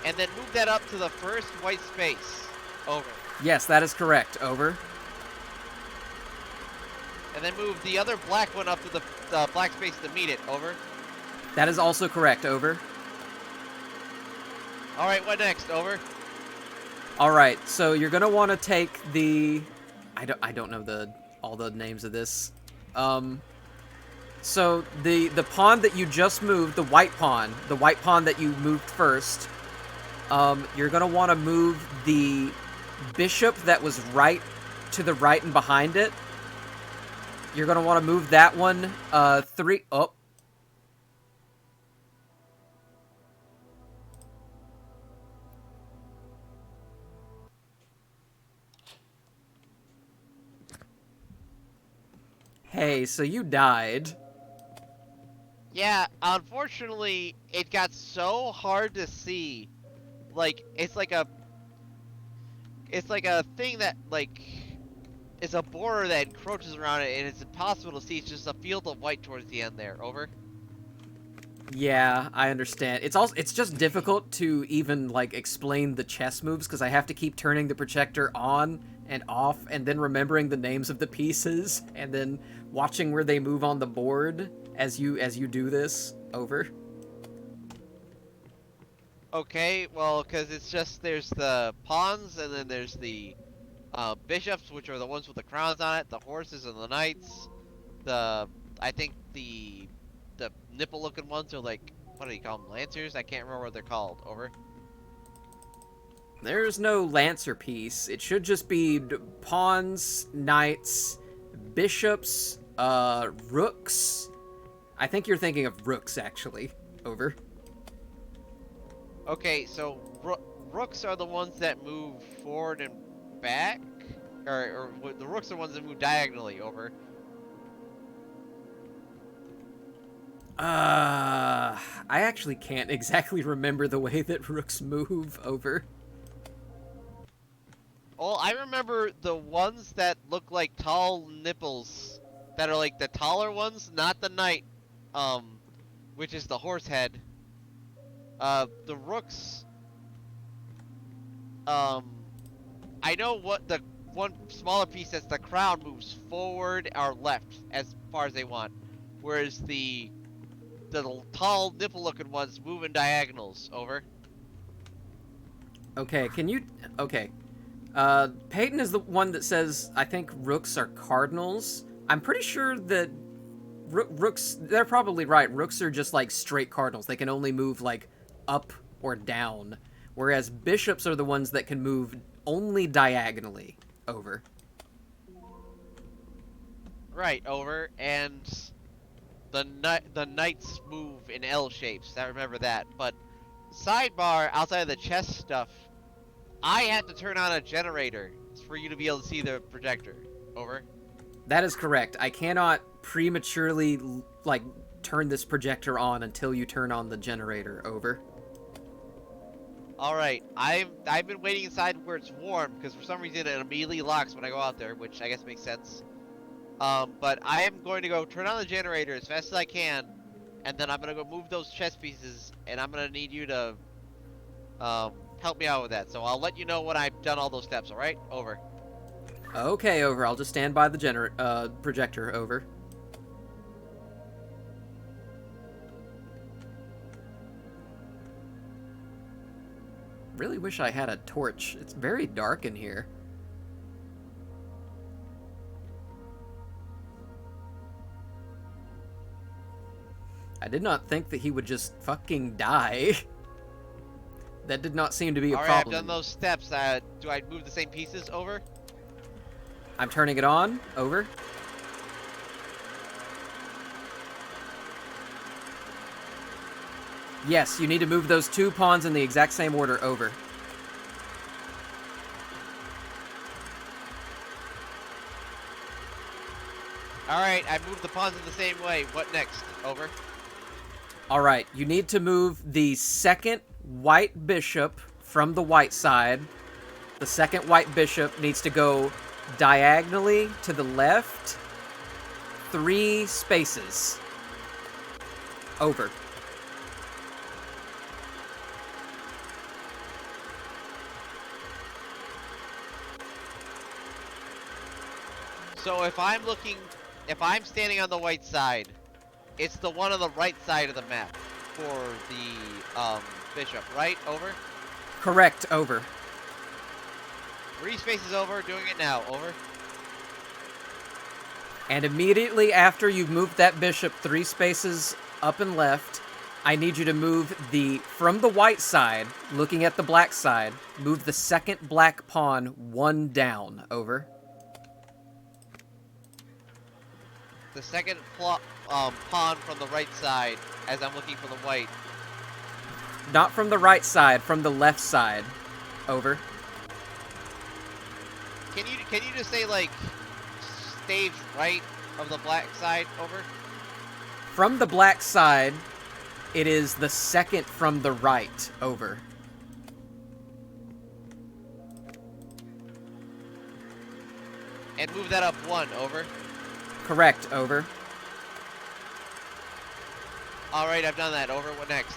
And then move that up to the first white space. Over. Yes, that is correct. Over. And then move the other black one up to the black space to meet it. Over. That is also correct. Over. Alright, what next? Over. Alright, so you're gonna want to take the... I don't know all the names of this. So the pawn that you just moved, the white pawn that you moved first, you're gonna want to move the bishop that was right to the right and behind it. You're gonna want to move that one 3. Oh. Hey, so you died. Yeah, unfortunately, it got so hard to see. Like, it's like a thing that, like, is a border that encroaches around it, and it's impossible to see. It's just a field of white towards the end there. Over. Yeah, I understand. It's just difficult to even, like, explain the chess moves, because I have to keep turning the projector on and off, and then remembering the names of the pieces, and then watching where they move on the board as you do this. Over. Okay, well, because it's just, there's the pawns, and then there's the bishops, which are the ones with the crowns on it, the horses and the knights. I think the nipple-looking ones are like, what do you call them, lancers? I can't remember what they're called. Over. There's no lancer piece. It should just be pawns, knights, bishops, rooks. I think you're thinking of rooks, actually. Over. Okay, so rooks are the ones that move forward and back, or the rooks are the ones that move diagonally. Over. I actually can't exactly remember the way that rooks move. Over. Oh, I remember the ones that look like tall nipples, that are like the taller ones, not the knight, which is the horse head. The rooks, I know what the one smaller piece that's the crown moves forward or left as far as they want, whereas the tall nipple-looking ones move in diagonals. Over. Okay, can you... Okay. Peyton is the one that says, I think rooks are cardinals. I'm pretty sure that rooks... They're probably right. Rooks are just, like, straight cardinals. They can only move, like, up or down. Whereas bishops are the ones that can move only diagonally. Over. Right. Over. And the knights move in L shapes. I remember that. But sidebar, outside of the chest stuff, I had to turn on a generator for you to be able to see the projector. Over. That is correct. I cannot prematurely, like, turn this projector on until you turn on the generator. Over. All right. I've been waiting inside where it's warm because for some reason it immediately locks when I go out there, which I guess makes sense. But I am going to go turn on the generator as fast as I can, and then I'm gonna go move those chest pieces, and I'm gonna need you to help me out with that. So I'll let you know when I've done all those steps. All right. Over. Okay, over. I'll just stand by the projector. Over. Really wish I had a torch. It's very dark in here. I did not think that he would just fucking die. That did not seem to be a problem. All right, I've done those steps. Do I move the same pieces? Over. I'm turning it on. Over. Yes, you need to move those two pawns in the exact same order. Over. All right, I moved the pawns in the same way. What next? Over. All right, you need to move the second white bishop from the white side. The second white bishop needs to go diagonally to the left 3 spaces. Over. So if I'm standing on the white side, it's the one on the right side of the map for the bishop, right? Over. Correct. Over. 3 spaces over. Doing it now. Over. And immediately after you've moved that bishop 3 spaces up and left, I need you to move from the white side, looking at the black side, move the second black pawn 1 down. Over. The second pawn from the right side as I'm looking for the white. Not from the right side, from the left side. Over. Can you just say like stage right of the black side? Over. From the black side, it is the second from the right. Over. And move that up 1. Over. Correct. Over. All right, I've done that. Over. What next?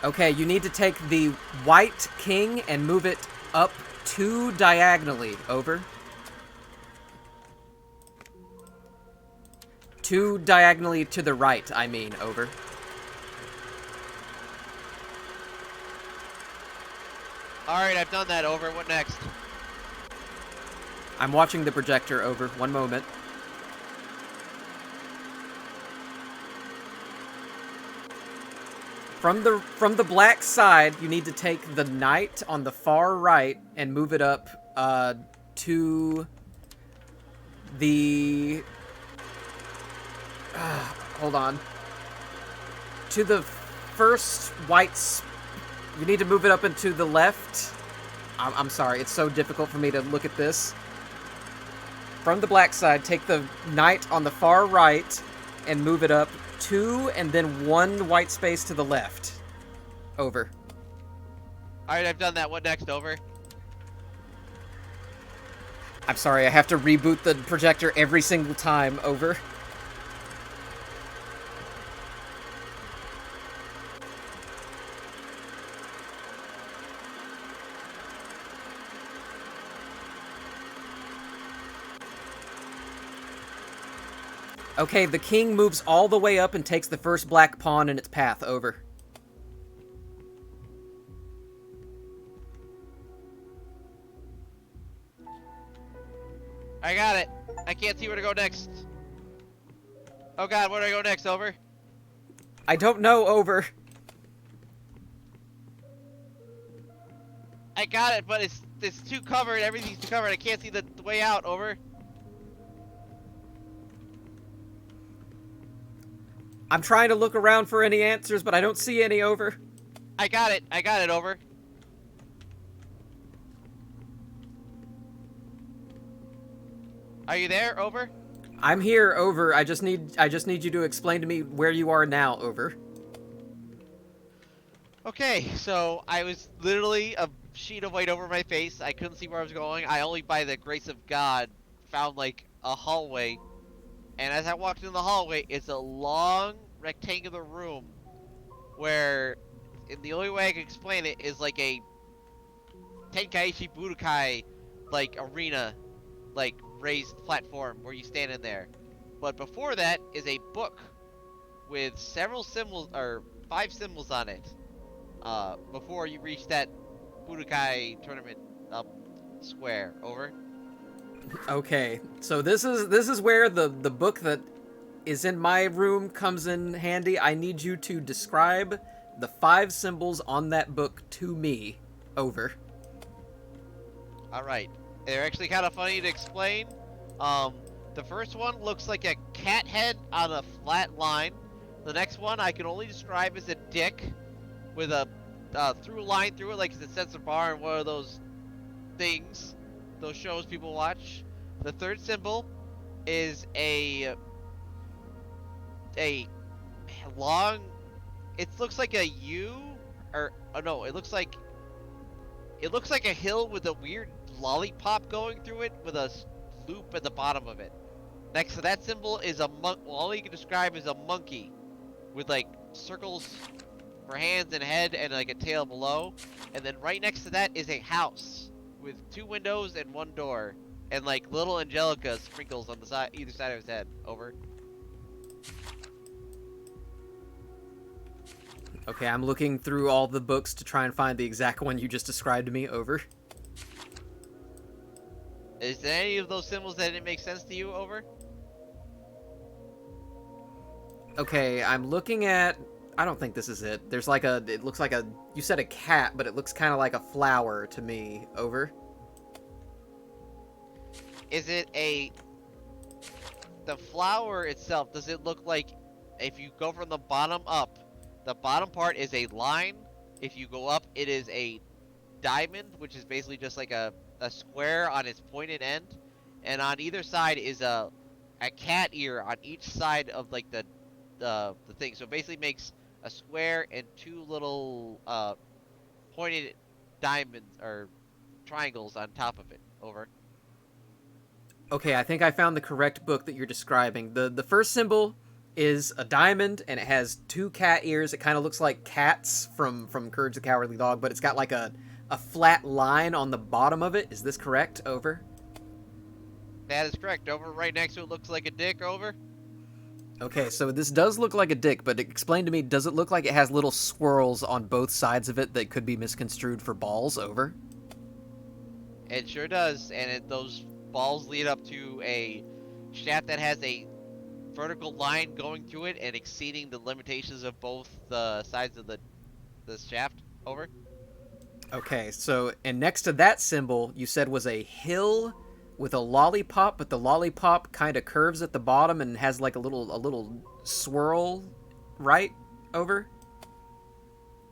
Okay, you need to take the white king and move it up 2 diagonally. Over. 2 diagonally to the right, I mean. Over. All right, I've done that. Over. What next? I'm watching the projector. Over. 1 moment. From the black side, you need to take the knight on the far right and move it up to the... hold on. To the first white... You need to move it up and to the left. I'm sorry, it's so difficult for me to look at this. From the black side, take the knight on the far right and move it up 2 and then 1 white space to the left. Over. Alright, I've done that. What next? Over. I'm sorry, I have to reboot the projector every single time. Over. Okay, the king moves all the way up and takes the first black pawn in its path. Over. I got it. I can't see where to go next. Oh god, where do I go next? Over. I don't know. Over. I got it, but it's too covered. Everything's too covered. I can't see the way out. Over. I'm trying to look around for any answers, but I don't see any. Over. I got it. I got it. Over. Are you there? Over. I'm here. Over. I just need you to explain to me where you are now. Over. Okay, so I was literally a sheet of white over my face. I couldn't see where I was going. I only by the grace of God found like a hallway. And as I walked into the hallway, it's a long rectangular room where, and the only way I can explain it is like a Tenkaichi Budokai like arena, like raised platform where you stand in there. But before that is a book with several symbols, or 5 symbols on it. Before you reach that Budokai tournament square. Over. Okay, so this is where the book that is in my room comes in handy. I need you to describe the 5 symbols on that book to me. Over. Alright. They're actually kind of funny to explain. The first one looks like a cat head on a flat line. The next one I can only describe as a dick with a through line through it, like it's a sensor bar and one of those things, those shows people watch. The third symbol is a long, it looks like a U, or oh no, it looks like a hill with a weird lollipop going through it with a loop at the bottom of it. Next to that symbol is a monk. Well, all you can describe is a monkey with like circles for hands and head and like a tail below. And then right next to that is a house with 2 windows and 1 door and like little Angelica sprinkles on the side, either side of his head. Over. Okay, I'm looking through all the books to try and find the exact one you just described to me. Over. Is there any of those symbols that didn't make sense to you? Over. Okay, I'm looking at... I don't think this is it. There's like a... It looks like a... You said a cat, but it looks kind of like a flower to me. Over. Is it a... The flower itself, does it look like... If you go from the bottom up, the bottom part is a line. If you go up, it is a diamond, which is basically just like a square on its pointed end. And on either side is a cat ear on each side of like the thing. So it basically makes a square and 2 little pointed diamonds or triangles on top of it. Over. Okay, I think I found the correct book that you're describing. The first symbol is a diamond, and it has 2 cat ears. It kind of looks like cats from Courage the Cowardly Dog, but it's got like a flat line on the bottom of it. Is this correct? Over. That is correct. Over. Right next to it looks like a dick. Over. Okay, so this does look like a dick, but explain to me, does it look like it has little swirls on both sides of it that could be misconstrued for balls? Over. It sure does, and those balls lead up to a shaft that has a vertical line going through it and exceeding the limitations of both the sides of the shaft. Over. Okay, so, and next to that symbol, you said was a hill with a lollipop, but the lollipop kind of curves at the bottom and has like a little swirl, right? Over?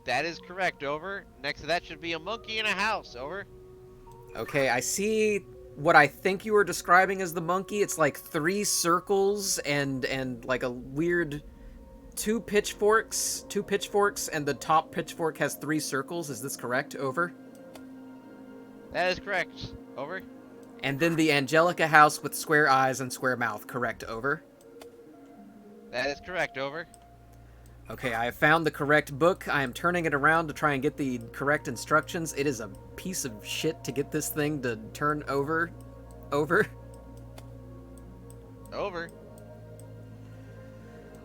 That is correct, over. Next to that should be a monkey in a house, over. Okay, I see what I think you were describing as the monkey. It's like 3 circles and like a weird two pitchforks, and the top pitchfork has 3 circles. Is this correct? Over? That is correct, over. And then the Angelica house with square eyes and square mouth. Correct? Over? That is correct, over. Okay, I have found the correct book. I am turning it around to try and get the correct instructions. It is a piece of shit to get this thing to turn over. Over? Over.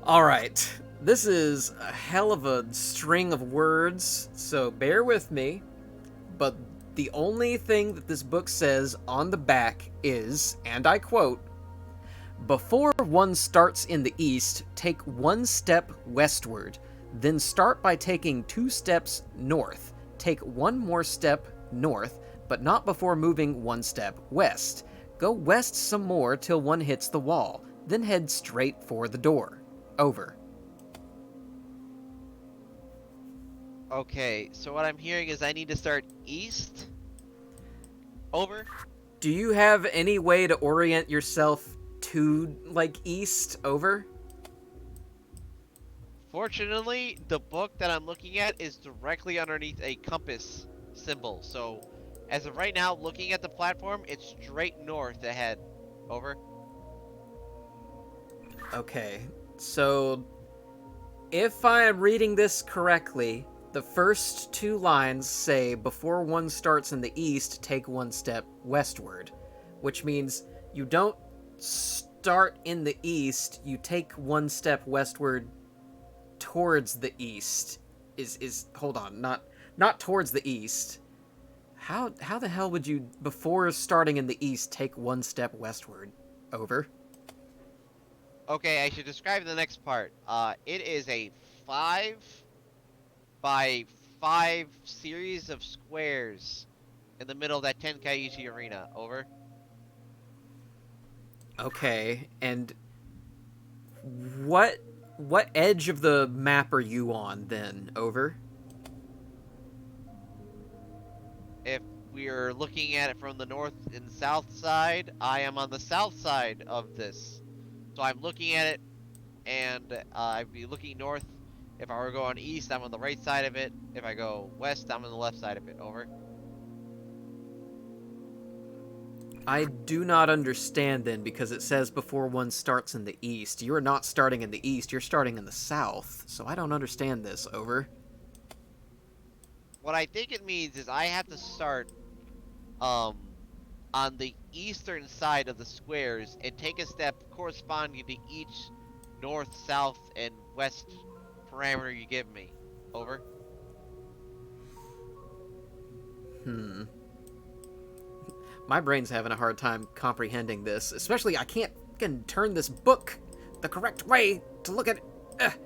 Alright. This is a hell of a string of words, so bear with me. But the only thing that this book says on the back is, and I quote, "Before one starts in the east, take 1 step westward. Then start by taking 2 steps north. Take 1 more step north, but not before moving 1 step west. Go west some more till one hits the wall. Then head straight for the door." Over. Okay, so what I'm hearing is I need to start east. Over. Do you have any way to orient yourself to, like, east? Over? Fortunately, the book that I'm looking at is directly underneath a compass symbol. So, as of right now, looking at the platform, it's straight north ahead. Over. Okay, so if I am reading this correctly, the first 2 lines say, "Before one starts in the east, take 1 step westward," which means you don't start in the east, you take 1 step westward towards the east. Hold on, not towards the east. How the hell would you, before starting in the east, take 1 step westward? Over. Okay, I should describe the next part. It is a 5 by 5 series of squares in the middle of that Tenkaichi arena. Over. Okay, and what edge of the map are you on then? Over. If we're looking at it from the north and south side, I am on the south side of this. So I'm looking at it, and I'd be looking north. If I were going east, I'm on the right side of it. If I go west, I'm on the left side of it. Over. I do not understand then, because it says before one starts in the east. You are not starting in the east, you're starting in the south. So I don't understand this. Over. What I think it means is I have to start on the eastern side of the squares and take a step corresponding to each north, south, and west parameter you give me. Over. My brain's having a hard time comprehending this. Especially, I can't fucking turn this book the correct way to look at it.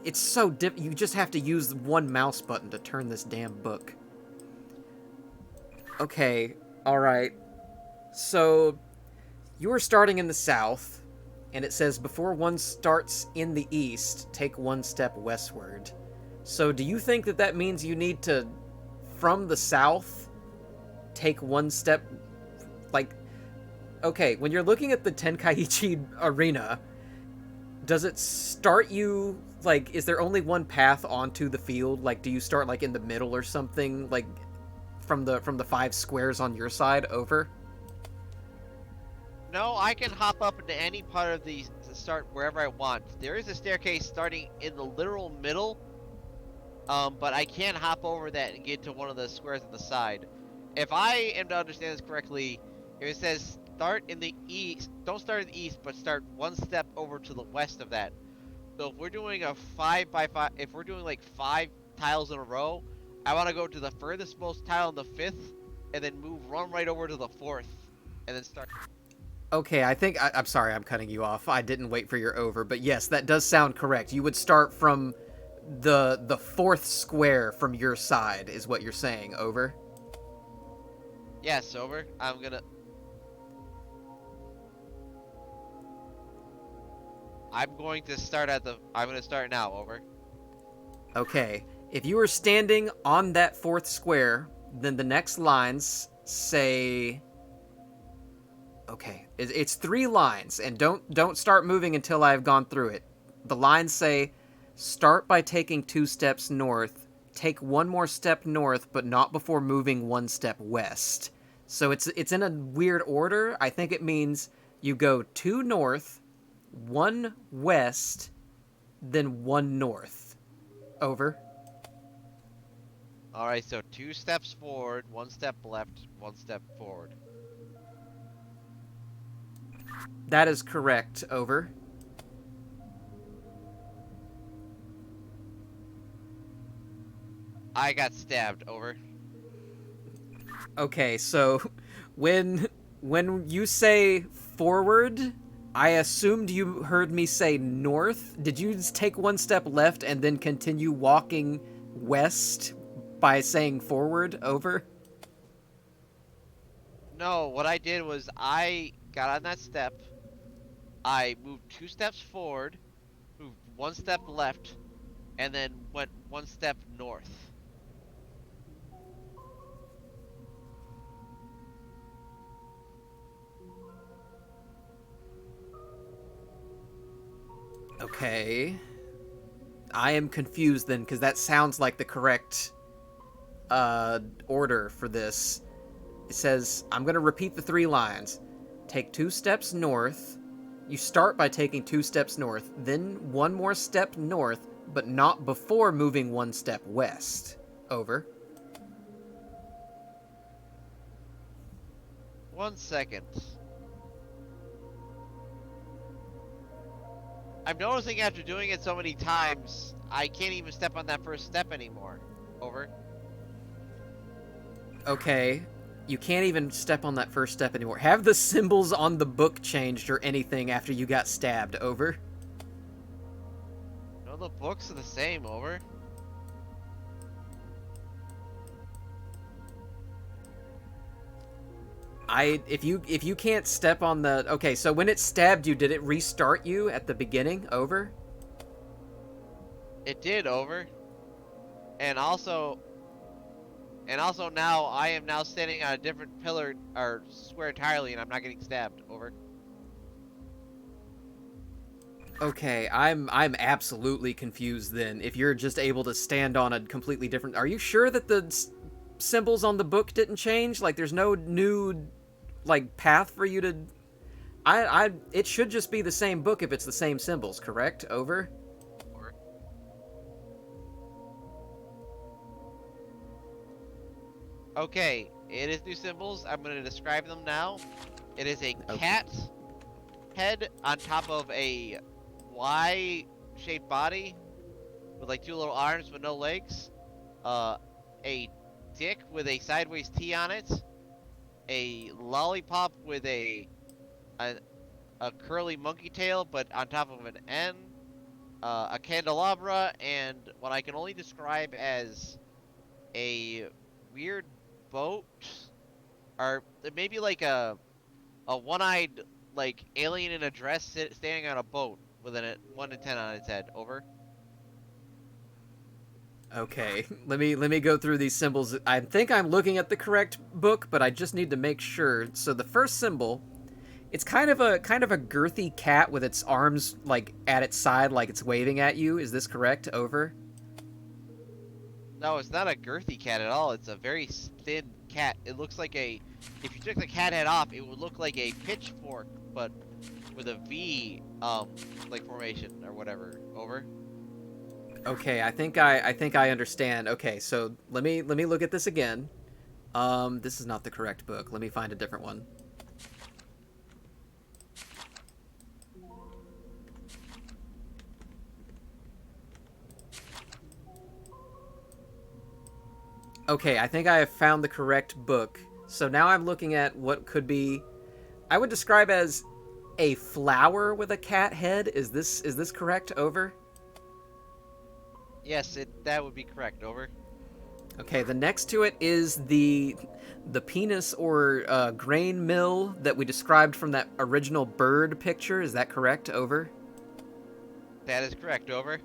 It's so you just have to use 1 mouse button to turn this damn book. Okay, alright. So, you are starting in the south, and it says before one starts in the east, take 1 step westward. So do you think that that means you need to, from the south, take 1 step, like, okay, when you're looking at the Tenkaichi arena, does it start you, like, is there only 1 path onto the field? Like, do you start, like, in the middle or something, like, from the 5 squares on your side? Over? No, I can hop up into any part of the to start wherever I want. There is a staircase starting in the literal middle, but I can't hop over that and get to one of the squares on the side. If I am to understand this correctly, if it says start in the east, don't start in the east, but start 1 step over to the west of that. So if we're doing a 5 by 5, if we're doing like 5 tiles in a row, I want to go to the furthest most tile in the 5th, and then run right over to the 4th, and then start. Okay, I think I'm sorry, I'm cutting you off. I didn't wait for your over, but yes, that does sound correct. You would start from the 4th square from your side, is what you're saying. Over? Yes, over. I'm gonna I'm going to start at the. I'm going to start now. Over. Okay. If you were standing on that fourth square, then the next lines say. Okay, it's 3 lines, and don't start moving until I've gone through it. The lines say, start by taking 2 steps north, take 1 more step north, but not before moving 1 step west. So it's in a weird order. I think it means you go 2 north, 1 west, then 1 north. Over. All right. So 2 steps forward, 1 step left, 1 step forward. That is correct. Over. I got stabbed. Over. Okay, so when you say forward, I assumed you heard me say north. Did you just take 1 step left and then continue walking west by saying forward? Over. No, what I did was I got on that step. I moved 2 steps forward, moved 1 step left, and then went 1 step north. Okay. I am confused then, because that sounds like the correct order for this. It says, I'm going to repeat the 3 lines. Take 2 steps north. You start by taking 2 steps north, then 1 more step north, but not before moving 1 step west. Over. 1 second. I'm noticing after doing it so many times, I can't even step on that first step anymore. Over. Okay. You can't even step on that first step anymore. Have the symbols on the book changed or anything after you got stabbed? Over. No, the books are the same. Over. If you can't step on the... Okay, so when it stabbed you, did it restart you at the beginning? Over? It did. Over. And also now I am now standing on a different pillar or square entirely, and I'm not getting stabbed. Over. Okay, I'm absolutely confused then. If you're just able to stand on a completely different... Are you sure that the symbols on the book didn't change? Like, there's no new, like, path for you to... It should just be the same book if it's the same symbols, correct? Over? Over. Okay, it is new symbols. I'm going to describe them now. It is a Okay. cat head on top of a Y-shaped body with like 2 little arms but no legs. A dick with a sideways T on it. A lollipop with a curly monkey tail but on top of an N. A candelabra, and what I can only describe as a weird boat, or maybe like a one-eyed like alien in a dress standing on a boat with a 1 antenna on its head. Over. Okay, let me go through these symbols. I think I'm looking at the correct book, but I just need to make sure. So the first symbol, it's kind of a girthy cat with its arms like at its side, like it's waving at you. Is this correct? Over. No, it's not a girthy cat at all. It's a very thin cat. It looks like if you took the cat head off, it would look like a pitchfork, but with a V, like formation or whatever. Over. Okay, I think I understand. Okay, so let me look at this again. This is not the correct book. Let me find a different one. Okay, I think I have found the correct book. So now I'm looking at what could be, I would describe as a flower with a cat head. Is this correct? Over. Yes, that would be correct. Over. Okay, the next to it is the penis or grain mill that we described from that original bird picture. Is that correct? Over. That is correct, over.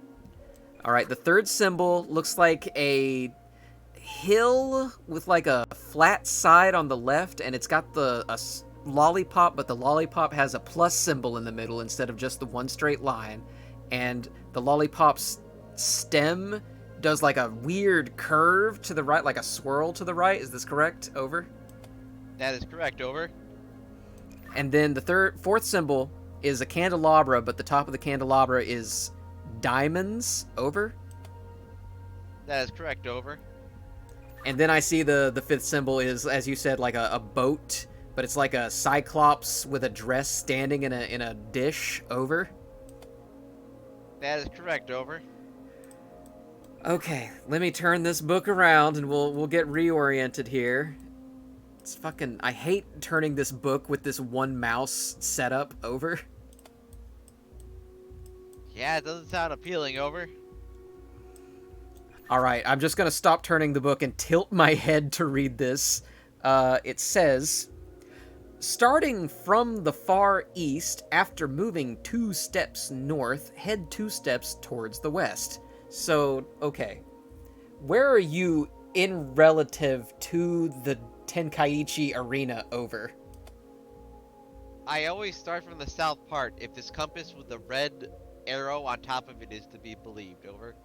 All right, the third symbol looks like a hill with like a flat side on the left, and it's got lollipop, but the lollipop has a plus symbol in the middle instead of just the one straight line. And the lollipop's stem does like a weird curve to the right, like a swirl to the right. Is this correct? Over. That is correct, over. And then the fourth symbol is a candelabra, but the top of the candelabra is diamonds. Over. That is correct, over. And then I see the fifth symbol is, as you said, like a boat, but it's like a cyclops with a dress standing in a dish. Over. That is correct, over. Okay, let me turn this book around and we'll get reoriented here. It's fucking, I hate turning this book with this one mouse setup. Over. Yeah, it doesn't sound appealing, over. All right, I'm just gonna stop turning the book and tilt my head to read this. It says, starting from the far east, after moving 2 steps north, head 2 steps towards the west. So, okay. Where are you in relative to the Tenkaichi Arena? Over. I always start from the south part if this compass with the red arrow on top of it is to be believed, over.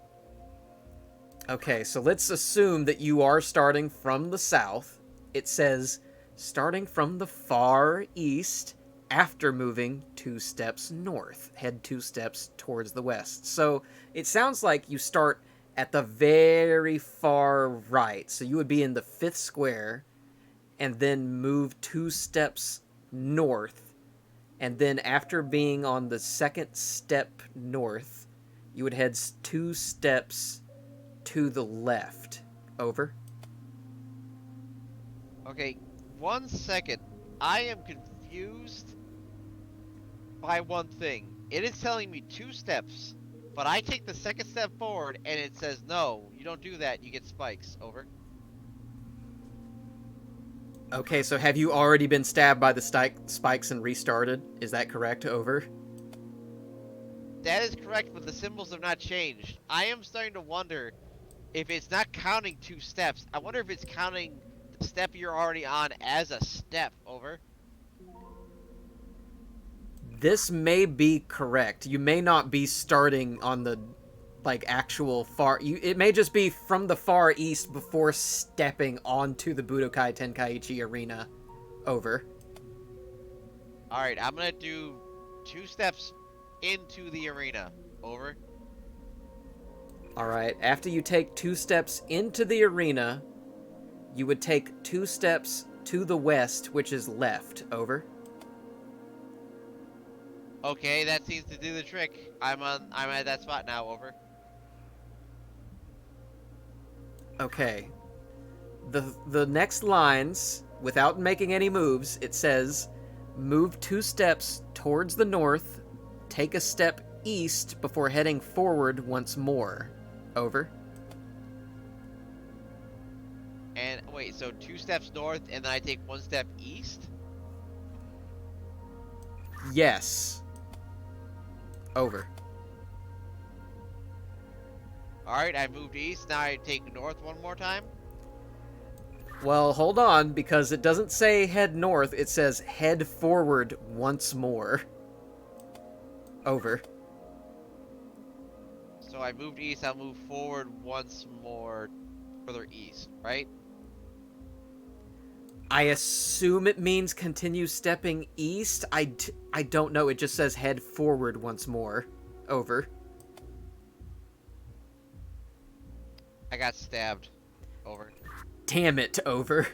Okay, so let's assume that you are starting from the south. It says, starting from the far east, after moving 2 steps north, head 2 steps towards the west. So it sounds like you start at the very far right. So you would be in the 5th square, and then move 2 steps north. And then after being on the 2nd step north, you would head 2 steps to the left. Over. Okay, 1 second. I am confused by one thing. It is telling me 2 steps, but I take the 2nd step forward and it says, no, you don't do that, you get spikes. Over. Okay, so have you already been stabbed by the spikes and restarted? Is that correct? Over. That is correct, but the symbols have not changed. I am starting to wonder if it's not counting 2 steps. I wonder if it's counting the step you're already on as a step. Over. This may be correct. You may not be starting on the actual far. It may just be from the far east before stepping onto the Budokai Tenkaichi Arena. Over. Alright, I'm gonna do 2 steps into the arena. Over. All right. After you take 2 steps into the arena, you would take 2 steps to the west, which is left. Over. Okay, that seems to do the trick. I'm at that spot now. Over. Okay. The next lines, without making any moves, it says, move 2 steps towards the north, take a step east before heading forward once more. Over. And wait, so 2 steps north and then I take 1 step east? Yes. Over. Alright, I moved east, now I take north one more time? Well, hold on, because it doesn't say head north, it says head forward once more. Over. So I moved east, I'll move forward once more further east, right? I assume it means continue stepping east. I don't know. It just says head forward once more. Over. I got stabbed. Over. Damn it, over.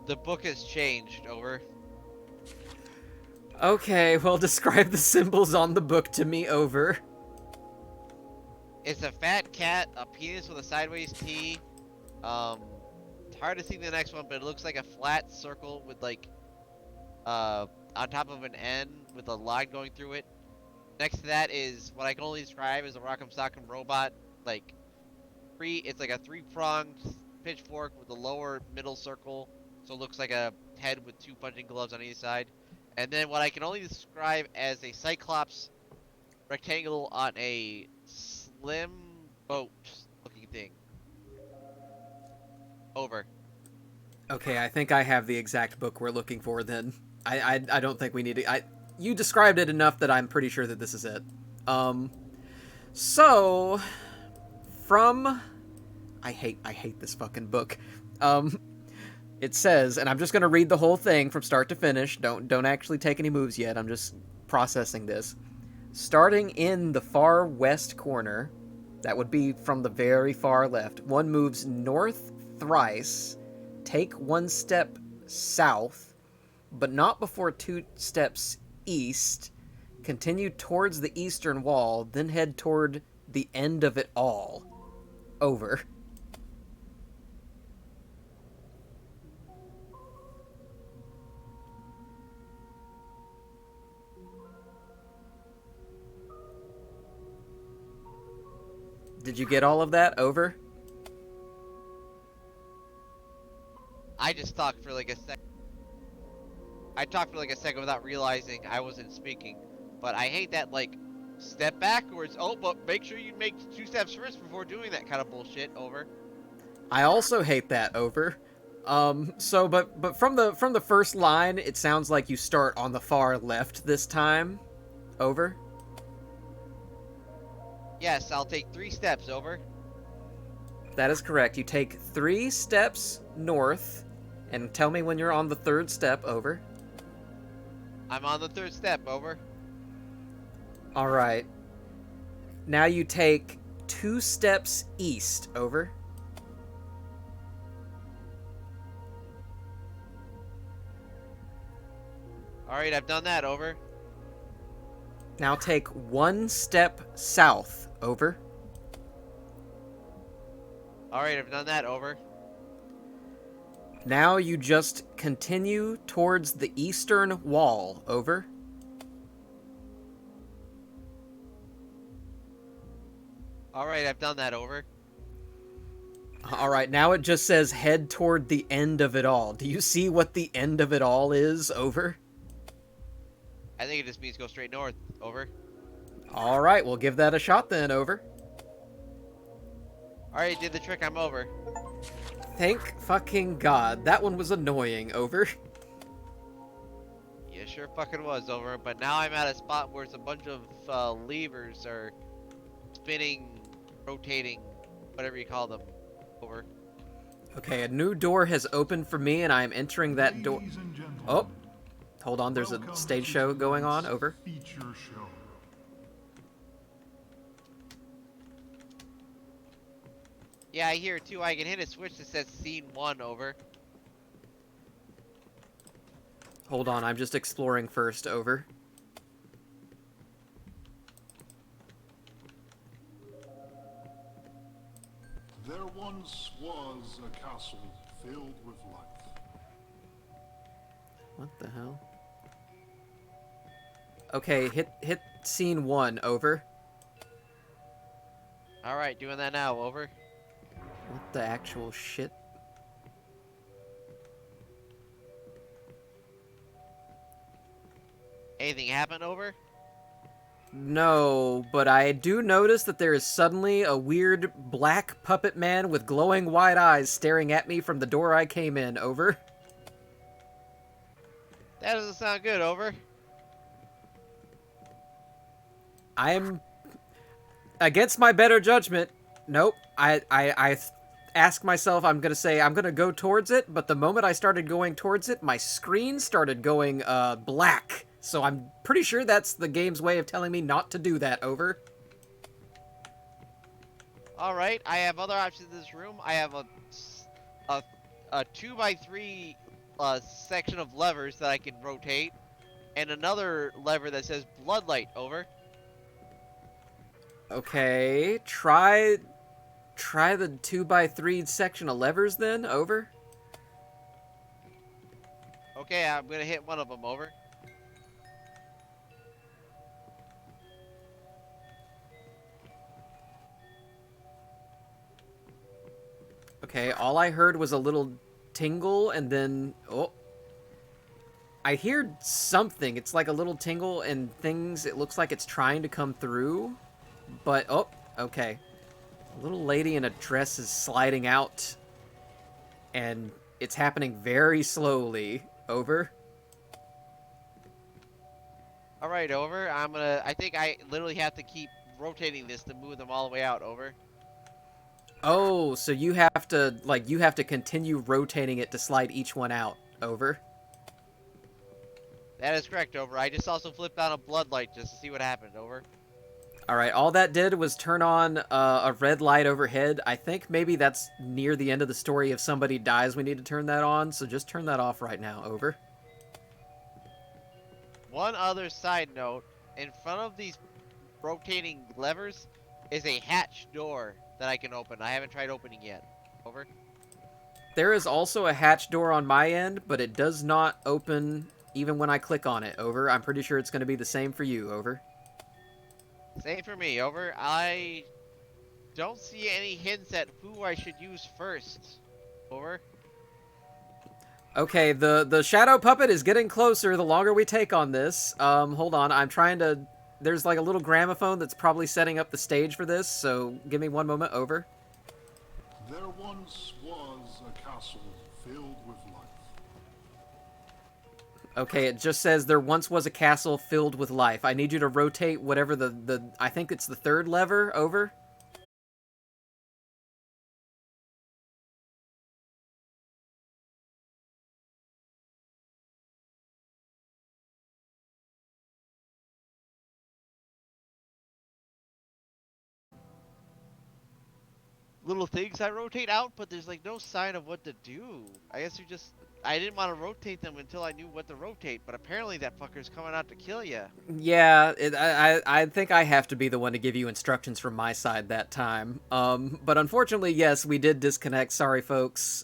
The book has changed. Over. Okay, well, describe the symbols on the book to me. Over. It's a fat cat, a penis with a sideways T. It's hard to see the next one, but it looks like a flat circle with like, on top of an N with a line going through it. Next to that is what I can only describe as a Rock'em Sock'em robot. Like, it's like a 3-pronged pitchfork with a lower middle circle. So it looks like a head with 2 punching gloves on either side. And then what I can only describe as a Cyclops rectangle on a slim boat looking thing. Over. Okay, I think I have the exact book we're looking for then. I don't think we need to... you described it enough that I'm pretty sure that this is it. So... From... I hate this fucking book. It says, and I'm just gonna read the whole thing from start to finish. Don't actually take any moves yet. I'm just processing this. Starting in the far west corner, that would be from the very far left, one moves north thrice, take one step south, but not before 2 steps east, continue towards the eastern wall, then head toward the end of it all. Over. Did you get all of that? Over? I just talked for like a second. I talked for like a second without realizing I wasn't speaking. But I hate that, like, step backwards. Oh, but make sure you make 2 steps first before doing that kind of bullshit. Over. I also hate that. Over. But from the first line, it sounds like you start on the far left this time. Over. Yes, I'll take 3 steps. Over. That is correct. You take 3 steps north, and tell me when you're on the 3rd step. Over. I'm on the 3rd step. Over. All right. Now you take 2 steps east. Over. Alright, I've done that. Over. Now take 1 step south. Over. Alright, I've done that. Over. Now you just continue towards the eastern wall. Over. Alright, I've done that. Over. Alright, now it just says head toward the end of it all. Do you see what the end of it all is? Over. I think it just means go straight north. Over. Alright, we'll give that a shot then. Over. Alright, did the trick. I'm over. Thank fucking God. That one was annoying. Over. Yeah, sure fucking was. Over. But now I'm at a spot where it's a bunch of levers are spinning, rotating, whatever you call them. Over. Okay, a new door has opened for me and I am entering that door. Oh. Hold on, there's a stage show going on. Over. Feature show. Yeah, I hear it too. I can hit a switch that says scene 1. Over. Hold on, I'm just exploring first. Over. There once was a castle filled with life. What the hell? Okay, hit scene 1. Over. Alright, doing that now. Over. What the actual shit? Anything happen? Over. No, but I do notice that there is suddenly a weird black puppet man with glowing white eyes staring at me from the door I came in. Over. That doesn't sound good. Over. I'm against my better judgment. Nope. I ask myself, I'm gonna go towards it, but the moment I started going towards it, my screen started going black. So I'm pretty sure that's the game's way of telling me not to do that. Over. Alright, I have other options in this room. I have a 2x3 section of levers that I can rotate, and another lever that says bloodlight. Over. Okay, try the 2x3 section of levers then. Over. Okay, I'm gonna hit one of them. Over. Okay, all I heard was a little tingle and then... Oh. I hear something. It's like a little tingle and things. It looks like it's trying to come through. But, oh, okay. A little lady in a dress is sliding out. And it's happening very slowly. Over. Alright, over. I think I literally have to keep rotating this to move them all the way out, over. Oh, so you have to continue rotating it to slide each one out. Over. That is correct, over. I just also flipped on a blood light just to see what happened, over. Alright, all that did was turn on a red light overhead. I think maybe that's near the end of the story. If somebody dies, we need to turn that on, so just turn that off right now. Over. One other side note, in front of these rotating levers is a hatch door that I can open. I haven't tried opening yet. Over. There is also a hatch door on my end, but it does not open even when I click on it. Over. I'm pretty sure it's going to be the same for you. Over. Same for me, over. I don't see any hints at who I should use first. Over. Okay, the shadow puppet is getting closer the longer we take on this. Hold on, I'm trying to... There's like a little gramophone that's probably setting up the stage for this, so give me one moment. Over. There once was a castle filled with life. Okay, it just says there once was a castle filled with life. I need you to rotate whatever I think it's the third lever. Over. Little things I rotate out, but there's like no sign of what to do. I guess I didn't want to rotate them until I knew what to rotate, but apparently that fucker's coming out to kill you. Yeah, I think I have to be the one to give you instructions from my side that time. But unfortunately, yes, we did disconnect. Sorry, folks.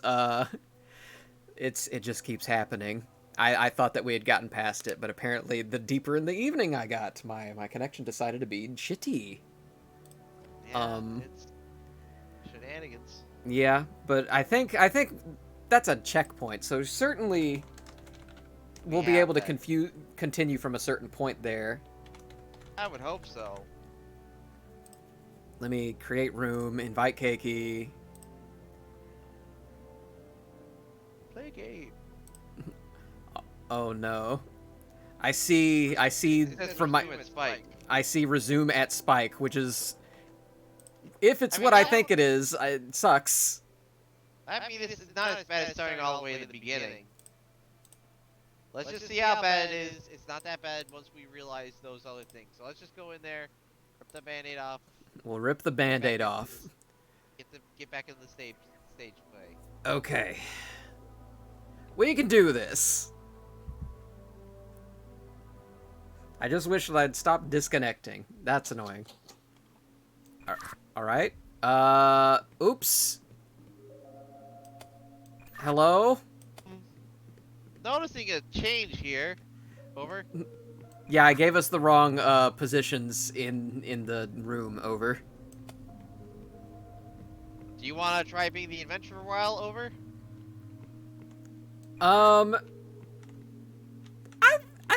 It just keeps happening. I thought that we had gotten past it, but apparently the deeper in the evening I got, my connection decided to be shitty. Yeah, it's shenanigans. Yeah, but I think that's a checkpoint, so certainly we'll be able to continue from a certain point there. I would hope so. Let me create room, invite Keiki. Play a game. Oh no. I see from my Spike. I see resume at Spike, which is, if it's what I think it is, it sucks. I mean, it's not as bad as starting all the way at the beginning. Let's just see how bad it is. It's not that bad once we realize those other things. So let's just go in there, rip the band-aid off. We'll rip the band-aid off. Get back in the stage play. Okay. We can do this. I just wish that I'd stop disconnecting. That's annoying. Alright. Oops. Hello? Noticing a change here. Over. Yeah, I gave us the wrong positions in the room. Over. Do you want to try being the adventurer a while? Over. I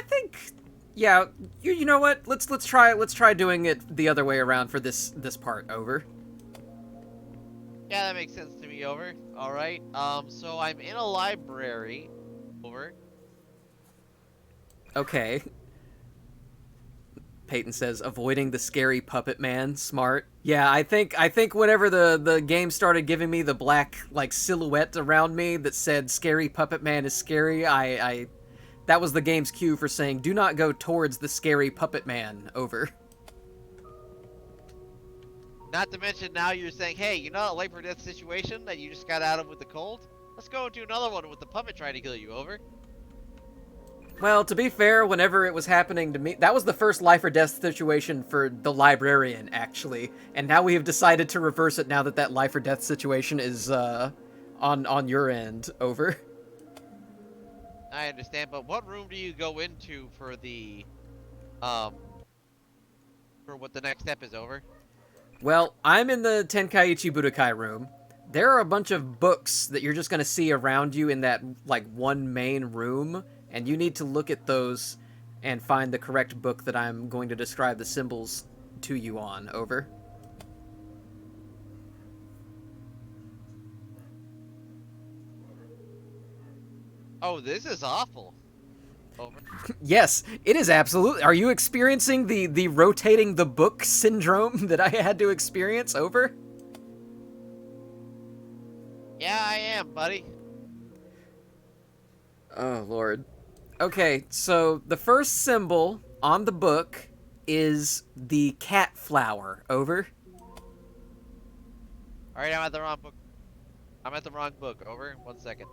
think, yeah. You know what? Let's try doing it the other way around for this part. Over. Yeah, that makes sense to me. Over. All right. So I'm in a library. Over. Okay. Peyton says, avoiding the scary puppet man. Smart. Yeah, I think whenever the game started giving me the black, like, silhouette around me that said scary puppet man is scary, that was the game's cue for saying, do not go towards the scary puppet man. Over. Not to mention now you're saying, hey, you know that life or death situation that you just got out of with the cold? Let's go do another one with the puppet trying to kill you. Over. Well, to be fair, whenever it was happening to me, that was the first life or death situation for the librarian, actually. And now we have decided to reverse it now that life or death situation is, on your end. Over. I understand, but what room do you go into for the, for what the next step is? Over? Well, I'm in the Tenkaichi Budokai room. There are a bunch of books that you're just gonna see around you in that, like, one main room. and you need to look at those and find the correct book that I'm going to describe the symbols to you on. Over. Oh, this is awful. Over. Yes, it is absolutely. Are you experiencing the rotating the book syndrome that I had to experience? Over? Yeah, I am, buddy. Oh, Lord. Okay, so the first symbol on the book is the cat flower. Over. All right, I'm at the wrong book. I'm at the wrong book. Over. 1 second.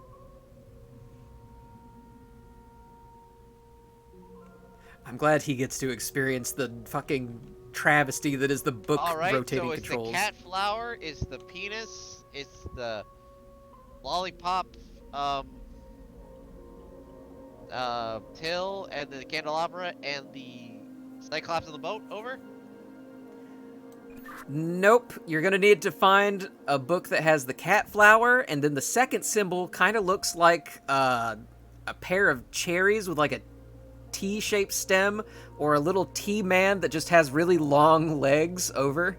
I'm glad he gets to experience the fucking travesty that is the book All right, rotating so it's controls. the cat flower, it's the penis, it's the lollipop, till, and the candelabra, and the cyclops on the boat. Over. Nope. You're gonna need to find a book that has the cat flower, and then the second symbol kind of looks like a pair of cherries with like a T-shaped stem, or a little T-man that just has really long legs. Over.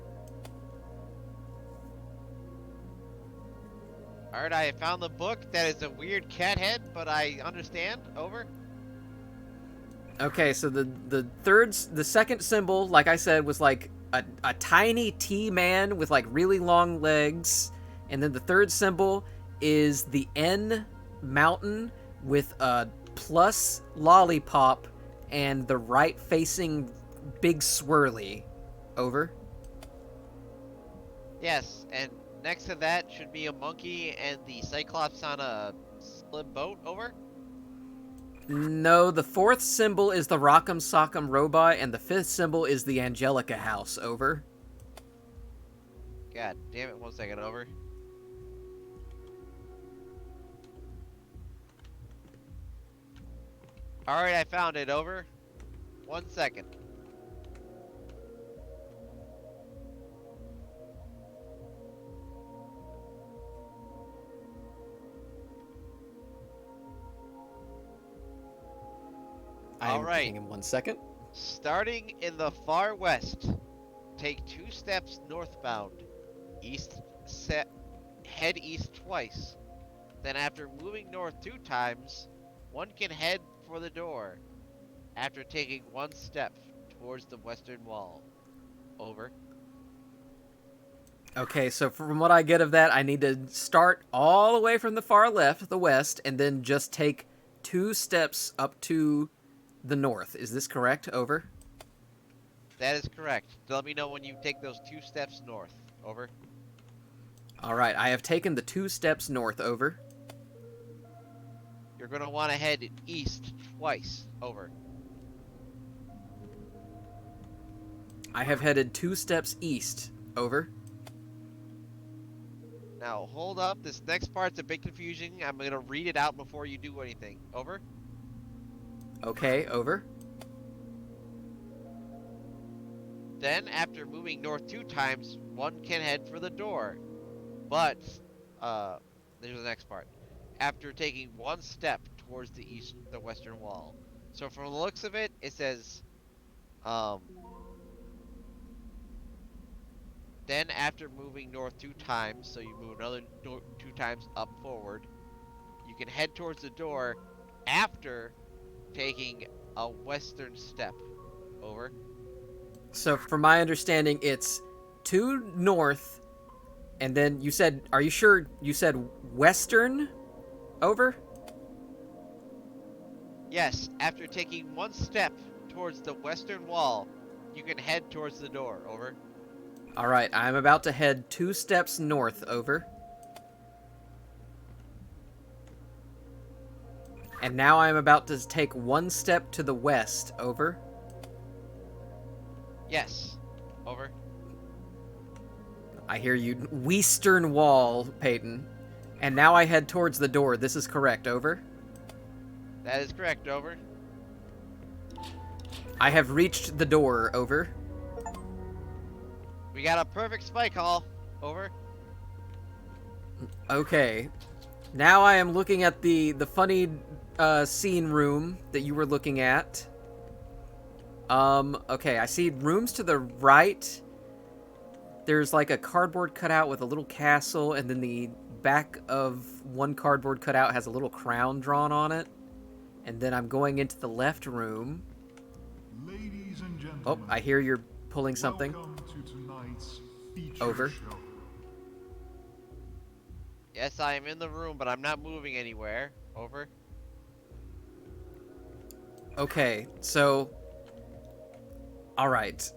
All right, I found the book. That is a weird cat head, but I understand. Over. Okay, so the second symbol, like I said, was like a tiny T-man with like really long legs, and then the third symbol is the N mountain with a plus lollipop and the right facing big swirly. Over. Yes, and next to that should be a monkey and the cyclops on a slip boat. Over. No, the fourth symbol is the Rock'em Sock'em Robot, and the fifth symbol is the Angelica House. Over. God damn it! 1 second. Over. All right, I found it. Over. 1 second. I'm All right. giving him 1 second. Starting in the far west, take 2 steps northbound. Head east twice. Then after moving north 2 times, one can head for the door. After taking 1 step towards the western wall. Over. Okay, so from what I get of that, I need to start all the way from the far left, the west, and then just take 2 steps up to the north. Is this correct? Over. That is correct. Let me know when you take those 2 steps north. Over. All right, I have taken the 2 steps north. Over. You're going to want to head east twice. Over. I have headed 2 steps east. Over. Now, hold up. This next part's a bit confusing. I'm going to read it out before you do anything. Over. Okay, over. Then, after moving north 2 times, one can head for the door. But, there's the next part. After taking 1 step towards the western wall. So from the looks of it, it says, then after moving north 2 times, so you move another 2 times up forward, you can head towards the door after taking a western step. Over. So from my understanding, it's 2 north, and then you said, are you sure you said western? Over? Yes, after taking 1 step towards the western wall, you can head towards the door. Over. All right, I'm about to head 2 steps north. Over. And now I'm about to take 1 step to the west. Over. Yes. Over. I hear you. Western wall, Peyton. And now I head towards the door. This is correct. Over. That is correct. Over. I have reached the door. Over. We got a perfect spike hall. Over. Okay. Now I am looking at the funny scene room that you were looking at. Okay, I see rooms to the right. There's like a cardboard cutout with a little castle, and then the back of one cardboard cutout has a little crown drawn on it. And then I'm going into the left room. Ladies and Oh, gentlemen, I hear you're pulling something. welcome to tonight's feature Over. show. Yes, I am in the room, but I'm not moving anywhere. Over. Okay, so... Alright.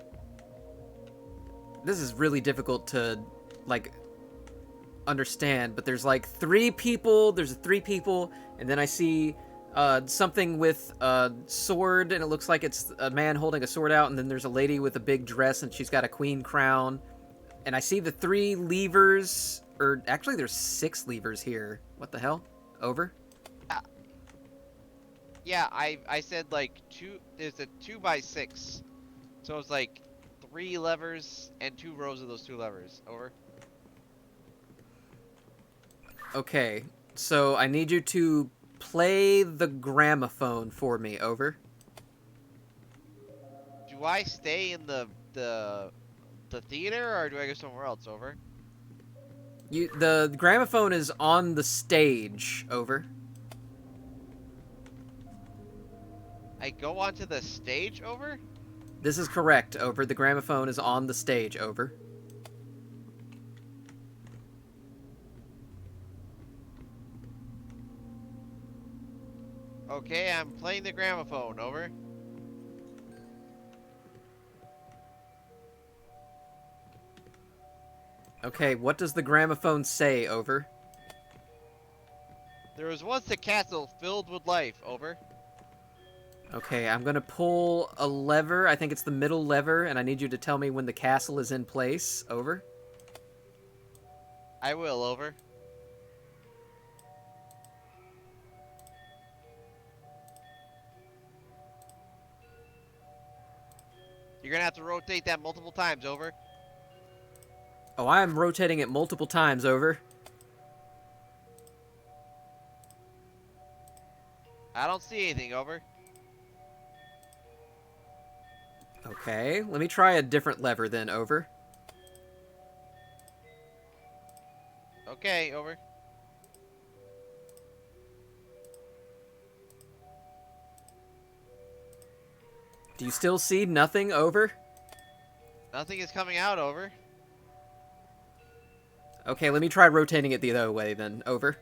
This is really difficult to, like, understand, but there's like three people, and then I see something with a sword, and it looks like it's a man holding a sword out, and then there's a lady with a big dress, and she's got a queen crown, and I see the 3 levers, or actually there's 6 levers here. What the hell? Over? Yeah, I said like 2, there's a 2x6. So it's like 3 levers and 2 rows of those 2 levers. Over. Okay, so I need you to play the gramophone for me. Over. Do I stay in the theater or do I go somewhere else? Over. The gramophone is on the stage. Over. I go onto the stage. Over. This is correct. Over. The gramophone is on the stage. Over. Okay, I'm playing the gramophone. Over. Okay, what does the gramophone say? Over. There was once a castle filled with life. Over. Okay, I'm gonna pull a lever. I think it's the middle lever, and I need you to tell me when the castle is in place. Over. I will. Over. You're gonna have to rotate that multiple times. Over. Oh, I'm rotating it multiple times. Over. I don't see anything. Over. Okay, let me try a different lever then. Over. Okay. Over. Do you still see nothing? Over. Nothing is coming out. Over. Okay, let me try rotating it the other way then. Over.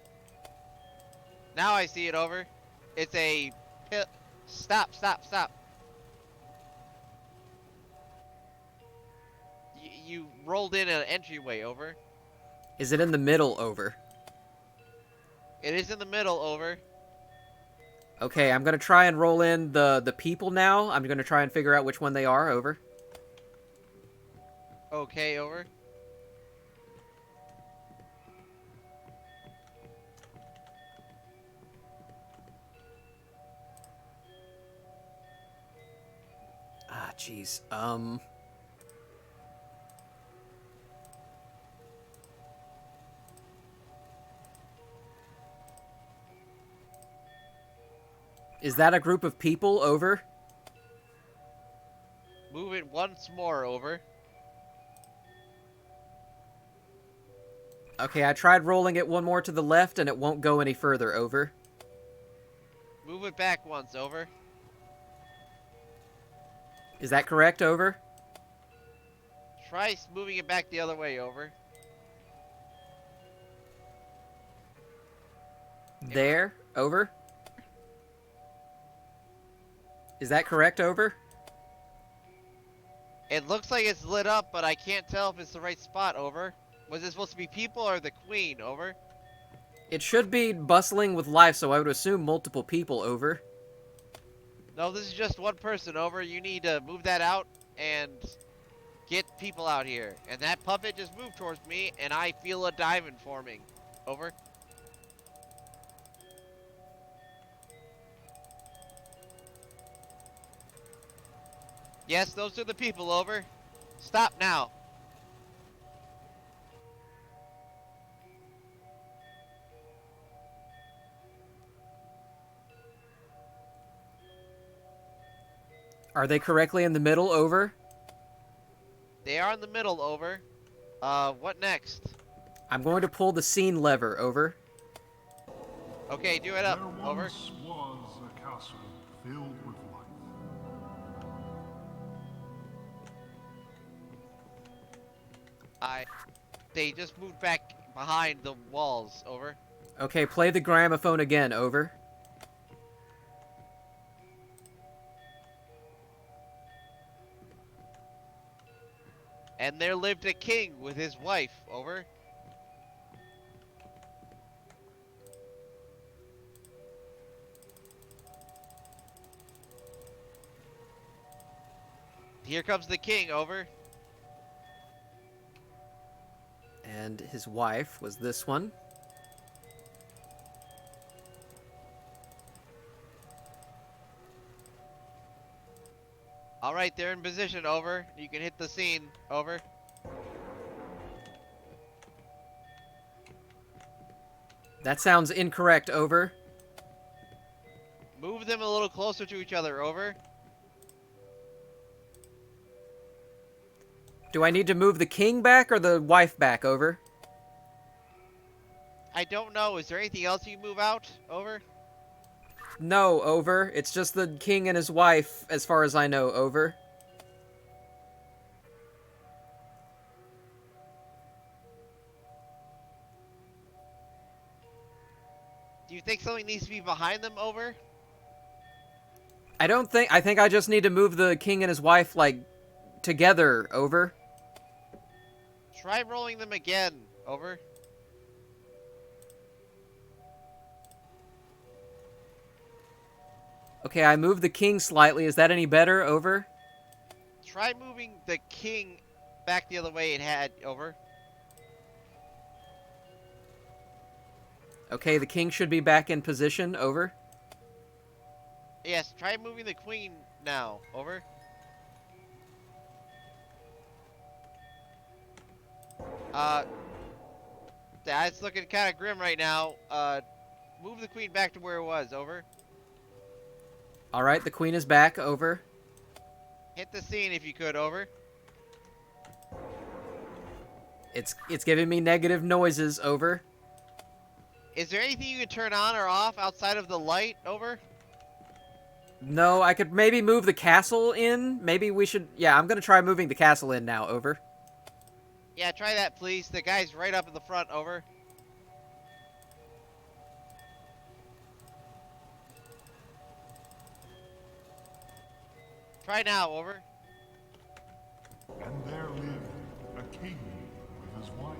Now I see it. Over. It's a pit. Stop. Stop. Stop. You rolled in an entryway. Over. Is it in the middle? Over. It is in the middle. Over. Okay, I'm gonna try and roll in the people now. I'm gonna try and figure out which one they are. Over. Okay. Over. Ah, jeez. Is that a group of people? Over. Move it once more. Over. Okay, I tried rolling it one more to the left, and it won't go any further. Over. Move it back once. Over. Is that correct? Over. Try moving it back the other way. Over. There. Over. Is that correct? Over. It looks like it's lit up, but I can't tell if it's the right spot. Over. Was it supposed to be people or the queen? Over. It should be bustling with life, so I would assume multiple people. Over. No, this is just one person. Over. You need to move that out and get people out here. And that puppet just moved towards me, and I feel a diamond forming. Over. Yes, those are the people. Over. Stop now. Are they correctly in the middle? Over. They are in the middle, over. What next? I'm going to pull the scene lever. Over. Okay, do it There up, over. once was a castle filled with light. They just moved back behind the walls, over. Okay, play the gramophone again. Over. And there lived a king with his wife, over. Here comes the king, over. And his wife was this one. Alright, they're in position, over. You can hit the scene, over. That sounds incorrect. Over. Move them a little closer to each other, over. Do I need to move the king back or the wife back? Over. I don't know, is there anything else you can move out, over? No. Over. It's just the king and his wife, as far as I know. Over. Do you think something needs to be behind them, over? I think I just need to move the king and his wife, like, together. Over. Try rolling them again, over. Okay, I moved the king slightly. Is that any better? Over. Try moving the king back the other way it had, over. Okay, the king should be back in position. Over. Yes, try moving the queen now, over. That's looking kind of grim right now. Move the queen back to where it was, over. All right, the queen is back. Over. Hit the scene if you could, over. It's giving me negative noises. Over. Is there anything you can turn on or off outside of the light, over? No, I could maybe move the castle in. Maybe we should... Yeah, I'm going to try moving the castle in now. Over. Yeah, try that, please. The guy's right up in the front, over. Try now, over. And there lived a king with his wife.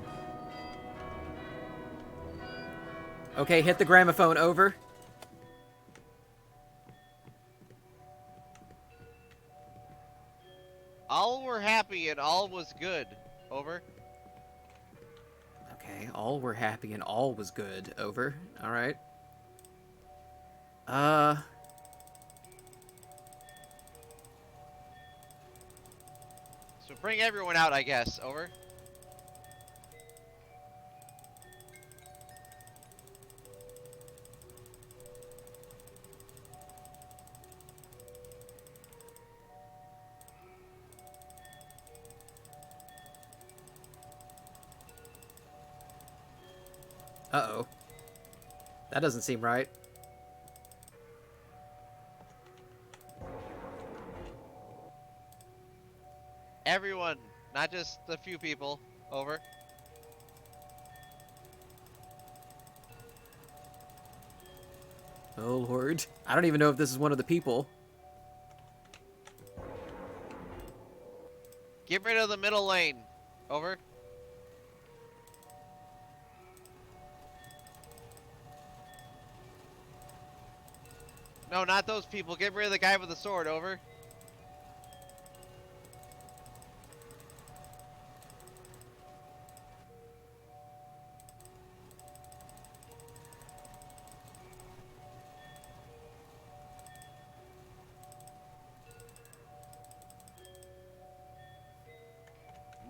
Okay, hit the gramophone. Over. All were happy and all was good, over. Okay, all were happy and all was good. Over. All right. So bring everyone out, I guess, over. Uh-oh. That doesn't seem right. Everyone, not just a few people, over. Oh, Lord. I don't even know if this is one of the people. Get rid of the middle lane, over. No, not those people. Get rid of the guy with the sword, over.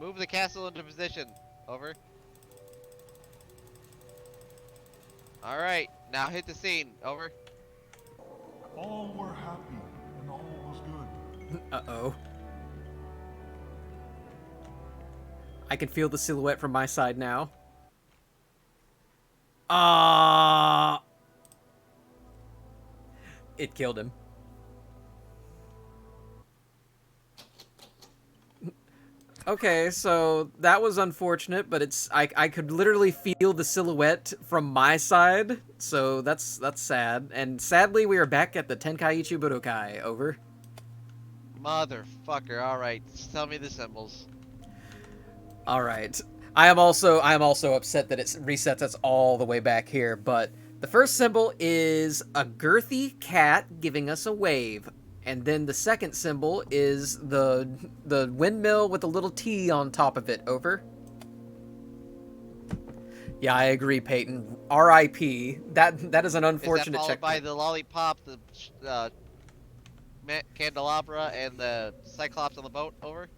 Move the castle into position, over. Alright, now hit the scene, over. All were happy and all was good. Uh-oh. I can feel the silhouette from my side now. Ah! It killed him. Okay, so that was unfortunate, but I could literally feel the silhouette from my side, so that's sad. And sadly, we are back at the Tenkaichi Budokai. Over. Motherfucker. All right, tell me the symbols. All right. I am also upset that it resets us all the way back here, but the first symbol is a girthy cat giving us a wave. And then the second symbol is the windmill with a little T on top of it. Over. Yeah, I agree, Peyton. R.I.P. That is an Is that unfortunate followed by checkpoint. the lollipop, the candelabra, and the cyclops on the boat? Over.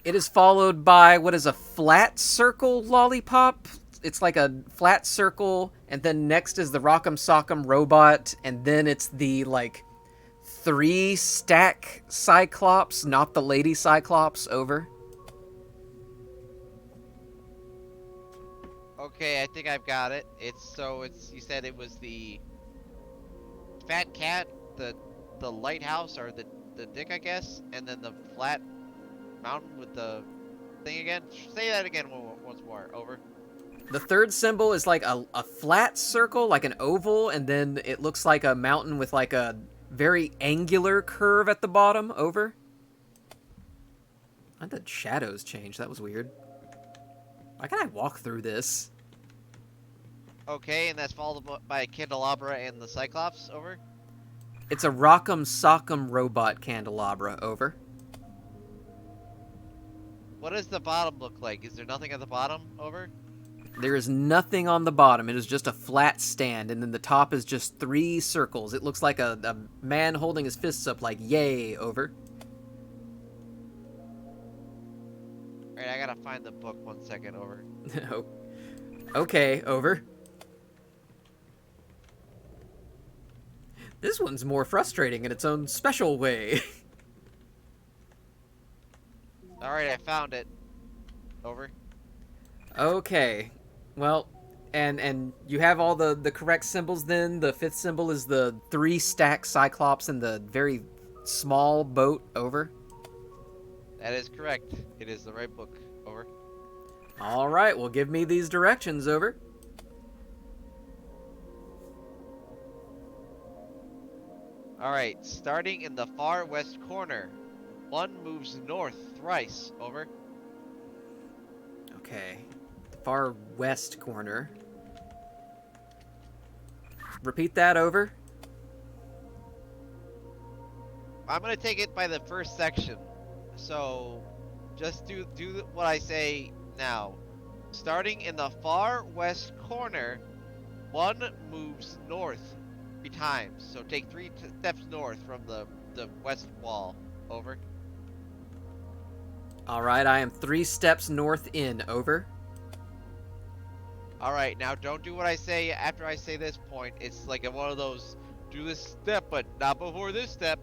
It is followed by what is a flat circle lollipop. It's like a flat circle, and then next is the Rock'em Sock'em robot, and then it's the like 3-stack cyclops, not the lady cyclops. Over. Okay, I think I've got it. You said it was the fat cat, the lighthouse, or the dick, I guess, and then the flat mountain with the thing again. Say that again once more. Over. The third symbol is like a flat circle, like an oval, and then it looks like a mountain with like a very angular curve at the bottom. Over. Why did shadows change? That was weird. Why can't I walk through this? Okay, and that's followed by candelabra and the cyclops. Over. It's a Rock'em Sock'em robot candelabra. Over. What does the bottom look like? Is there nothing at the bottom? Over. There is nothing on the bottom. It is just a flat stand, and then the top is just 3 circles. It looks like a man holding his fists up like, yay. Over. Alright, I gotta find the book. 1 second. Over. Okay. Over. This one's more frustrating in its own special way. Alright, I found it. Over. Okay. Well, and you have all the correct symbols then. The fifth symbol is the 3-stack cyclops and the very small boat. Over. That is correct. It is the right book. Over. All right, well, give me these directions. Over. Alright, starting in the far west corner. 1 moves north thrice. Over. Okay. Far west corner. Repeat that. Over. I'm gonna take it by the first section. So, just do what I say now. Starting in the far west corner, 1 moves north 3 times. So take 3 steps north from the west wall. Over. All right, I am 3 steps north in. Over. Alright, now don't do what I say after I say this point. It's like one of those, do this step, but not before this step.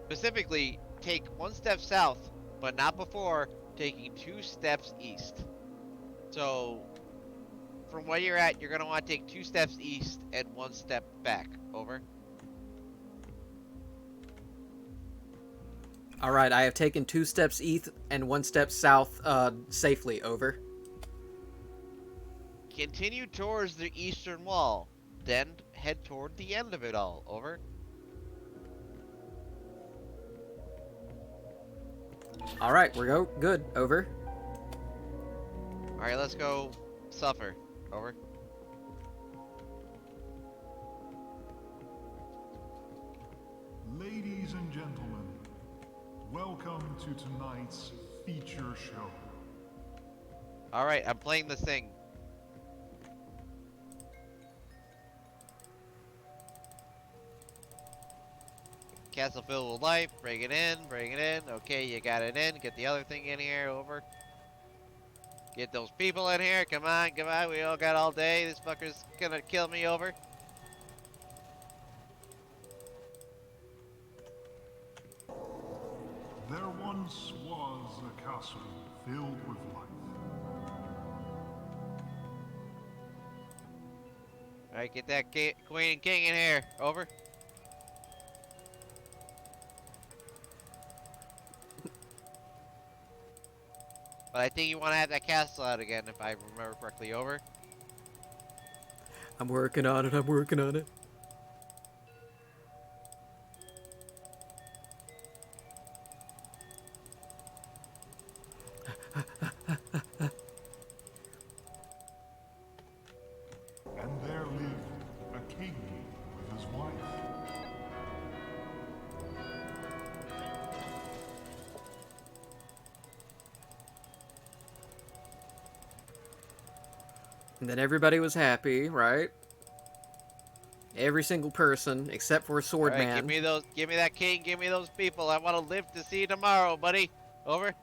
Specifically, take 1 step south, but not before taking 2 steps east. So, from where you're at, you're going to want to take 2 steps east and 1 step back. Over. All right, I have taken 2 steps east and 1 step south safely. Over. Continue towards the eastern wall, then head toward the end of it all. Over. All right, we're good. Over. Alright, let's go suffer. Over. Ladies and gentlemen, welcome to tonight's feature show. Alright, I'm playing this thing. Castle filled with life, bring it in, okay, you got it in, get the other thing in here. Over. Get those people in here, come on, we all got all day, this fucker's gonna kill me. Over. once was a castle filled with life. Alright, get that queen and king in here. Over. But I think you want to have that castle out again, if I remember correctly. Over. I'm working on it. I'm working on it. And there lived a king with his wife. And then everybody was happy, right? Every single person except for a sword Alright, man. give me that king, give me those people. I want to live to see tomorrow, buddy. Over.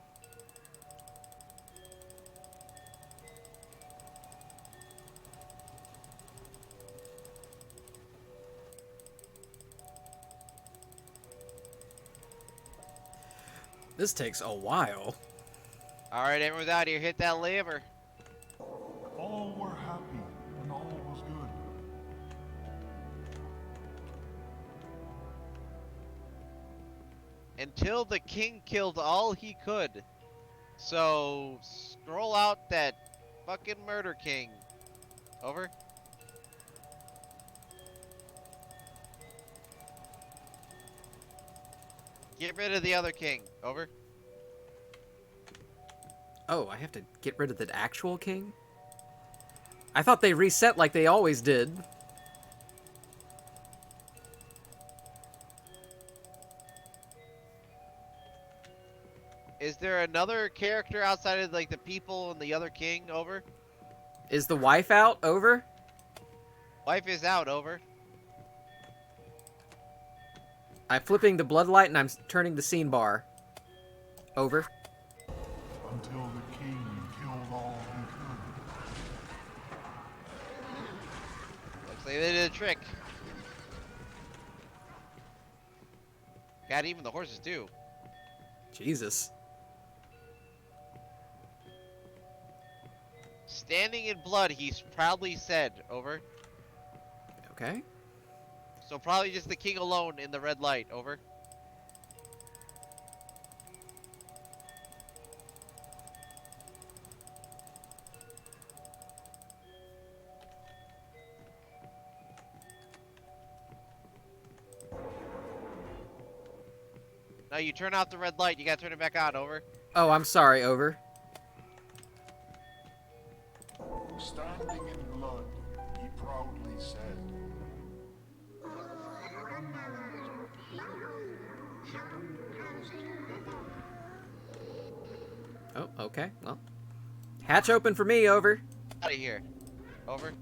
This takes a while. Alright, everyone's out here. Hit that lever. All were happy, and all was good. Until the king killed all he could. So, scroll out that fucking murder king. Over. Get rid of the other king. Over. Oh, I have to get rid of the actual king? I thought they reset like they always did. Is there another character outside of like the people and the other king? Over. Is the wife out? Over? Wife is out. Over. I'm flipping the bloodlight and I'm turning the scene bar. Over. Until the king killed all he could. Looks like they did a trick. God, even the horses do. Jesus. Standing in blood, he's proudly said. Over. Okay. So probably just the king alone in the red light. Over. Now you turn off the red light. You gotta turn it back on. Over. Oh, I'm sorry. Over. Standing in blood, he proudly said, Oh, okay. Well. Hatch open for me. Over. Out of here. Over.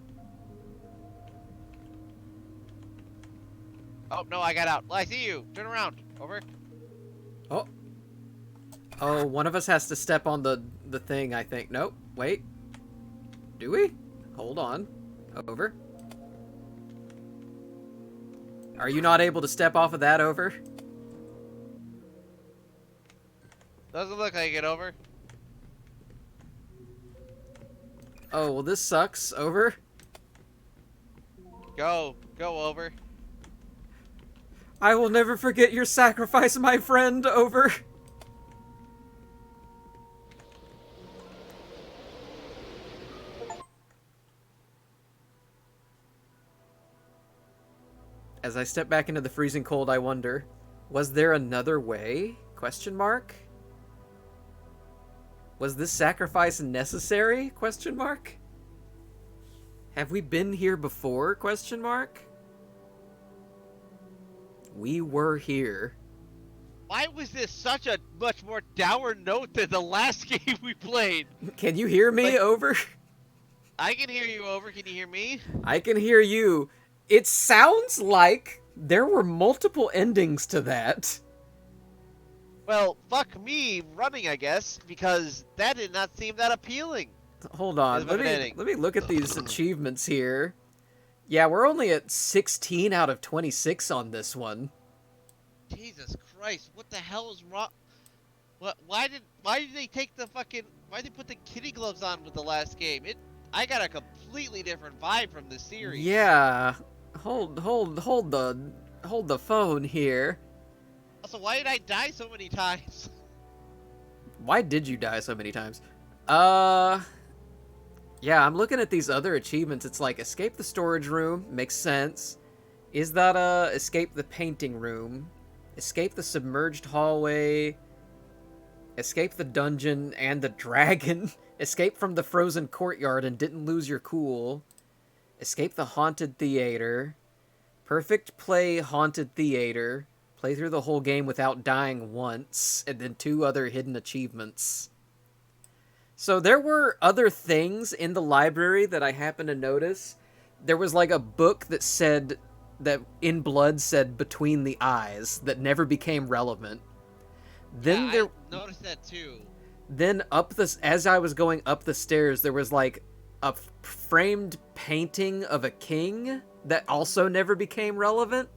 Oh, no, I got out. I see you. Turn around. Over. Oh. Oh, one of us has to step on the thing, I think. Nope. Wait. Do we? Hold on. Over. Are you not able to step off of that? Over? Doesn't look like it. Over. Oh, well, this sucks. Over. Go. Go. Over. I will never forget your sacrifice, my friend. Over. As I step back into the freezing cold, I wonder, was there another way? Question mark? Was this sacrifice necessary? Question mark? Have we been here before? Question mark? We were here. Why was this such a much more dour note than the last game we played? Can you hear me? Like- Over? I can hear you. Over. Can you hear me? I can hear you. It sounds like there were multiple endings to that. Well, fuck me running, I guess, because that did not seem that appealing. Hold on. There's Let an me ending. let me look at these achievements here. Yeah, we're only at 16 out of 26 on this one. Jesus Christ, what the hell is wrong? What? Why did they take the fucking? Why did they put the kitty gloves on with the last game? I got a completely different vibe from this series. Yeah. Hold the phone here. Also, why did I die so many times? Why did you die so many times? Yeah, I'm looking at these other achievements. It's like escape the storage room, makes sense. Is that escape the painting room? Escape the submerged hallway. Escape the dungeon and the dragon. Escape from the frozen courtyard and didn't lose your cool. Escape the haunted theater. Perfect play haunted theater. Play through the whole game without dying once. And then 2 other hidden achievements. So there were other things in the library that I happened to notice. There was like a book that said that In Blood said between the eyes that never became relevant. Then yeah, there I noticed that too. Then as I was going up the stairs, there was like a framed painting of a king that also never became relevant.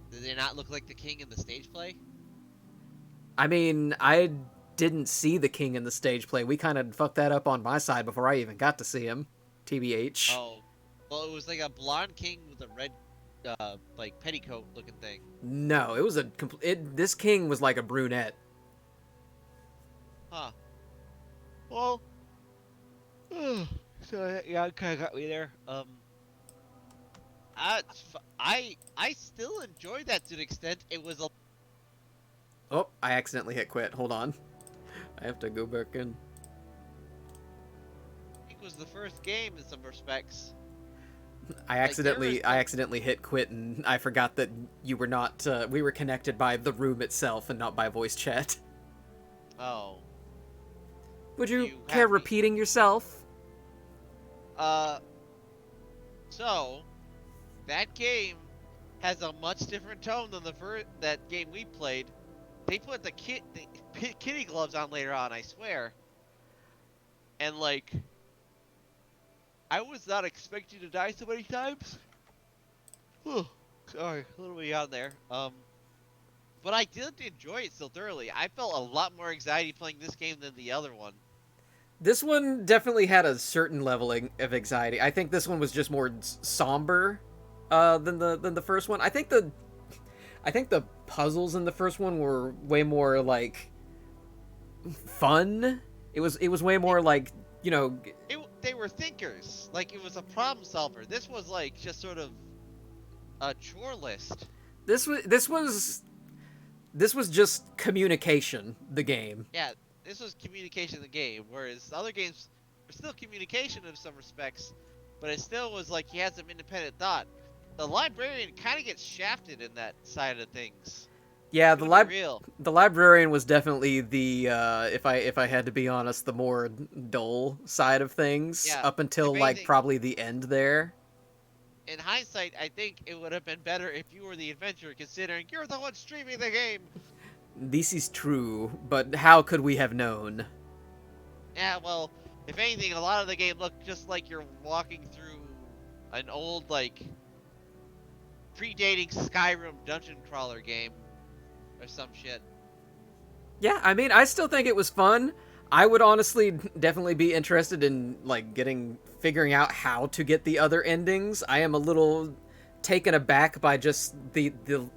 Did they not look like the king in the stage play? I mean, I didn't see the king in the stage play. We kind of fucked that up on my side before I even got to see him. TBH. Oh, well, it was like a blonde king with a red, like petticoat looking thing. No, it was this king was like a brunette. Huh. Well, so yeah, it kind of got me there. I still enjoyed that to an extent. It was a. Oh, I accidentally hit quit. Hold on. I have to go back in. It was the first game in some respects. I accidentally hit quit, and I forgot that you were not. We were connected by the room itself and not by voice chat. Oh. Would you care repeating yourself? So that game has a much different tone than that game we played. They put the kitty gloves on later on, I swear. And like, I was not expecting to die so many times. Whew, sorry, a little bit out there. But I did enjoy it still thoroughly. I felt a lot more anxiety playing this game than the other one. This one definitely had a certain level of anxiety. I think this one was just more somber than the first one. I think the puzzles in the first one were way more like fun. It was way more like, you know, they were thinkers. Like, it was a problem solver. This was like just sort of a chore list. This was just communication, the game. Yeah, this was communication in the game, whereas other games were still communication in some respects, but it still was like he had some independent thought. The librarian kind of gets shafted in that side of things. Yeah, the librarian was definitely the if I had to be honest, the more dull side of things, yeah, up until like probably the end there. In hindsight, I think it would have been better if you were the adventurer, considering you're the one streaming the game. This is true, but how could we have known? Yeah, well, if anything, a lot of the game looked just like you're walking through an old, like, predating Skyrim dungeon crawler game or some shit. Yeah, I mean, I still think it was fun. I would honestly definitely be interested in like figuring out how to get the other endings. I am a little taken aback by just the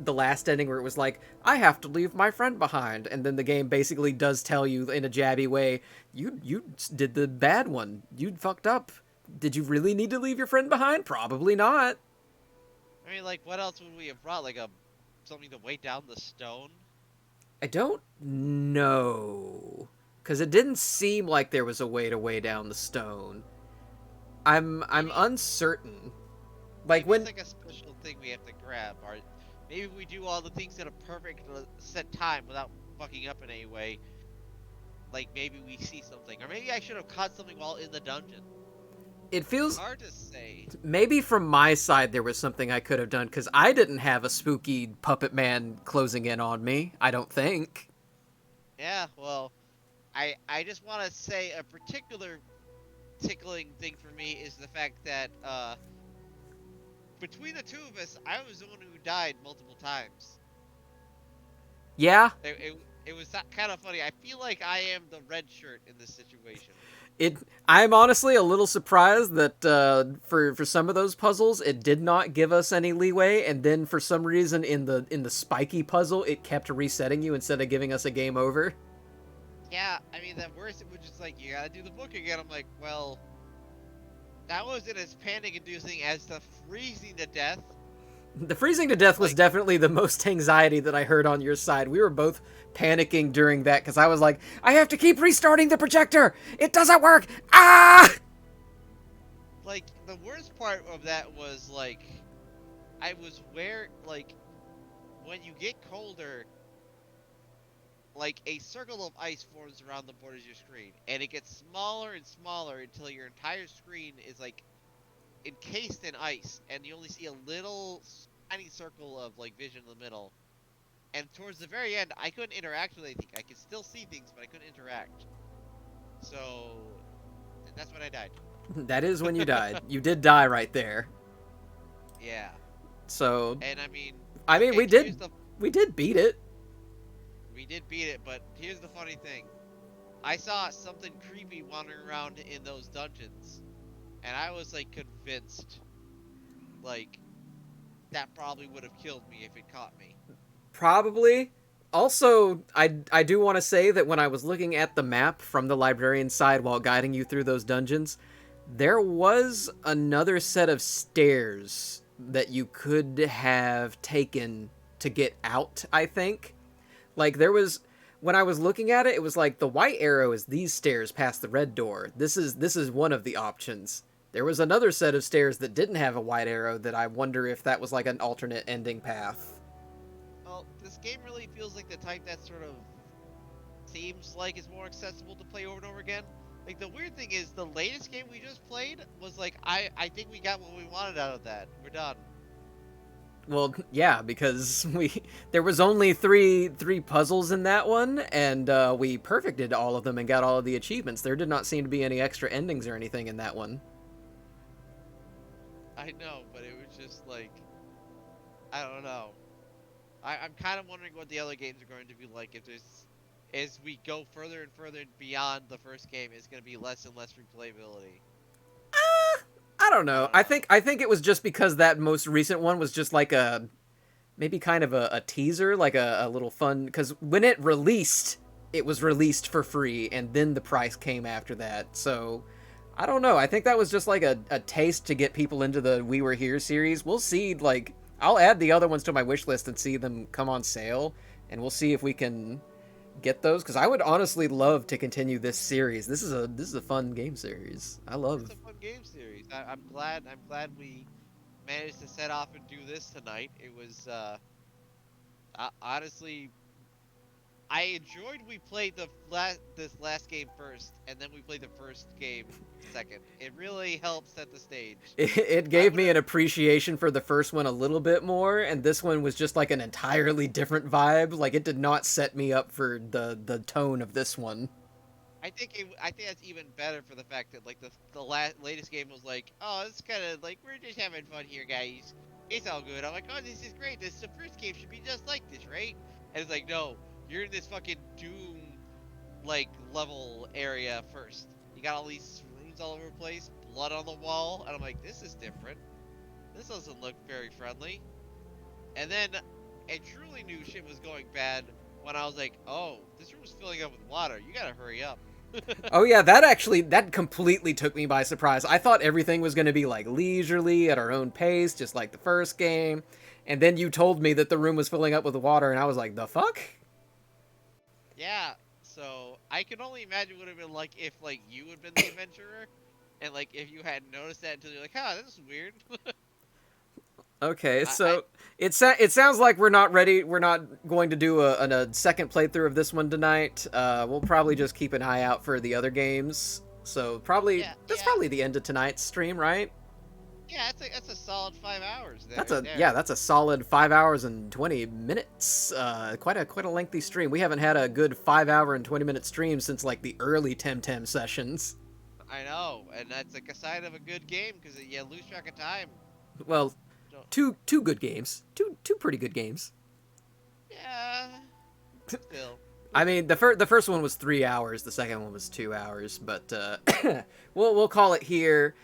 last ending where it was like, I have to leave my friend behind, and then the game basically does tell you in a jabby way, you did the bad one. You fucked up. Did you really need to leave your friend behind? Probably not. I mean, like, what else would we have brought? Like something to weigh down the stone? I don't know. Because it didn't seem like there was a way to weigh down the stone. I'm uncertain. Like, maybe it's like a special thing we have to grab, or maybe we do all the things at a perfect set time without fucking up in any way. Like, maybe we see something, or maybe I should have caught something while in the dungeon. It feels hard to say. Maybe from my side there was something I could have done, because I didn't have a spooky puppet man closing in on me, I don't think. Yeah, well, I just want to say a particular tickling thing for me is the fact that, between the two of us, I was the one who died multiple times. Yeah? it was kind of funny. I feel like I am the red shirt in this situation. I'm honestly a little surprised that for some of those puzzles it did not give us any leeway, and then for some reason in the spiky puzzle it kept resetting you instead of giving us a game over. Yeah, I mean, the worst, it was just like, you gotta do the book again. I'm like, well, that wasn't as panic-inducing as the freezing to death. The freezing to death was Like, definitely the most anxiety that I heard on your side. We were both panicking during that because I was like, I have to keep restarting the projector. It doesn't work. Ah! the worst part of that was, like, I was like, when you get colder, like, a circle of ice forms around the borders of your screen, and it gets smaller and smaller until your entire screen is, like, encased in ice, and you only see a little tiny circle of, like, vision in the middle. And towards the very end, I couldn't interact with anything. I could still see things, but I couldn't interact. So, that's when I died. That is when you died. You did die right there. Yeah. So, And I mean, okay, we did beat it. We did beat it, but here's the funny thing. I saw something creepy wandering around in those dungeons, and I was, like, convinced, like, that probably would have killed me if it caught me. Probably. Also, I do want to say that when I was looking at the map from the librarian's side while guiding you through those dungeons, there was another set of stairs that you could have taken to get out, I think. Like, there was, when I was looking at it, it was like the white arrow is these stairs past the red door. This is one of the options. There was another set of stairs that didn't have a white arrow that I wonder if that was like an alternate ending path. Well, this game really feels like the type that sort of seems like it's more accessible to play over and over again. Like, the weird thing is, the latest game we just played was like, I think we got what we wanted out of that. We're done. Well, yeah, because there was only three puzzles in that one, and we perfected all of them and got all of the achievements. There did not seem to be any extra endings or anything in that one. I know, but it was just like, I don't know. I'm kind of wondering what the other games are going to be like if there's, as we go further and further beyond the first game, it's going to be less and less replayability. I don't know. I I don't think it was just because that most recent one was just like a maybe kind of a teaser, like a little fun. Because when it was released for free, and then the price came after that. So I don't know. I think that was just like a taste to get people into the We Were Here series. We'll see. Like, I'll add the other ones to my wish list and see them come on sale, and we'll see if we can get those, because I would honestly love to continue this series. This is a fun game series. It's a fun game series. I'm glad we managed to set off and do this tonight. It was honestly, I enjoyed we played this last game first, and then we played the first game second. It really helped set the stage. It gave me an appreciation for the first one a little bit more, and this one was just like an entirely different vibe. Like, it did not set me up for the tone of this one. I think that's even better for the fact that, like, the latest game was like, oh, it's kind of like, we're just having fun here, guys. It's all good. I'm like, oh, this is great. The first game should be just like this, right? And it's like, no, you're in this fucking Doom, like, level area first. You got all these runes all over the place, blood on the wall, and I'm like, this is different. This doesn't look very friendly. And then I truly knew shit was going bad when I was like, oh, this room is filling up with water. You gotta hurry up. Oh yeah, that completely took me by surprise. I thought everything was going to be like leisurely at our own pace, just like the first game. And then you told me that the room was filling up with water, and I was like, the fuck? Yeah, so I can only imagine what it would have been like if, like, you had been the adventurer, and, like, if you hadn't noticed that until you're like, huh, this is weird. Okay, so it sounds like we're not ready. We're not going to do a second playthrough of this one tonight. We'll probably just keep an eye out for the other games. So probably that's probably the end of tonight's stream, right? Yeah, that's a solid 5 hours. That's a solid 5 hours and 20 minutes. Quite a lengthy stream. We haven't had a good 5 hour and 20-minute stream since like the early Temtem sessions. I know, and that's like a sign of a good game because you lose track of time. Well, two good games. Two pretty good games. Yeah. Still. I mean, the first one was 3 hours. The second one was 2 hours. But we'll call it here.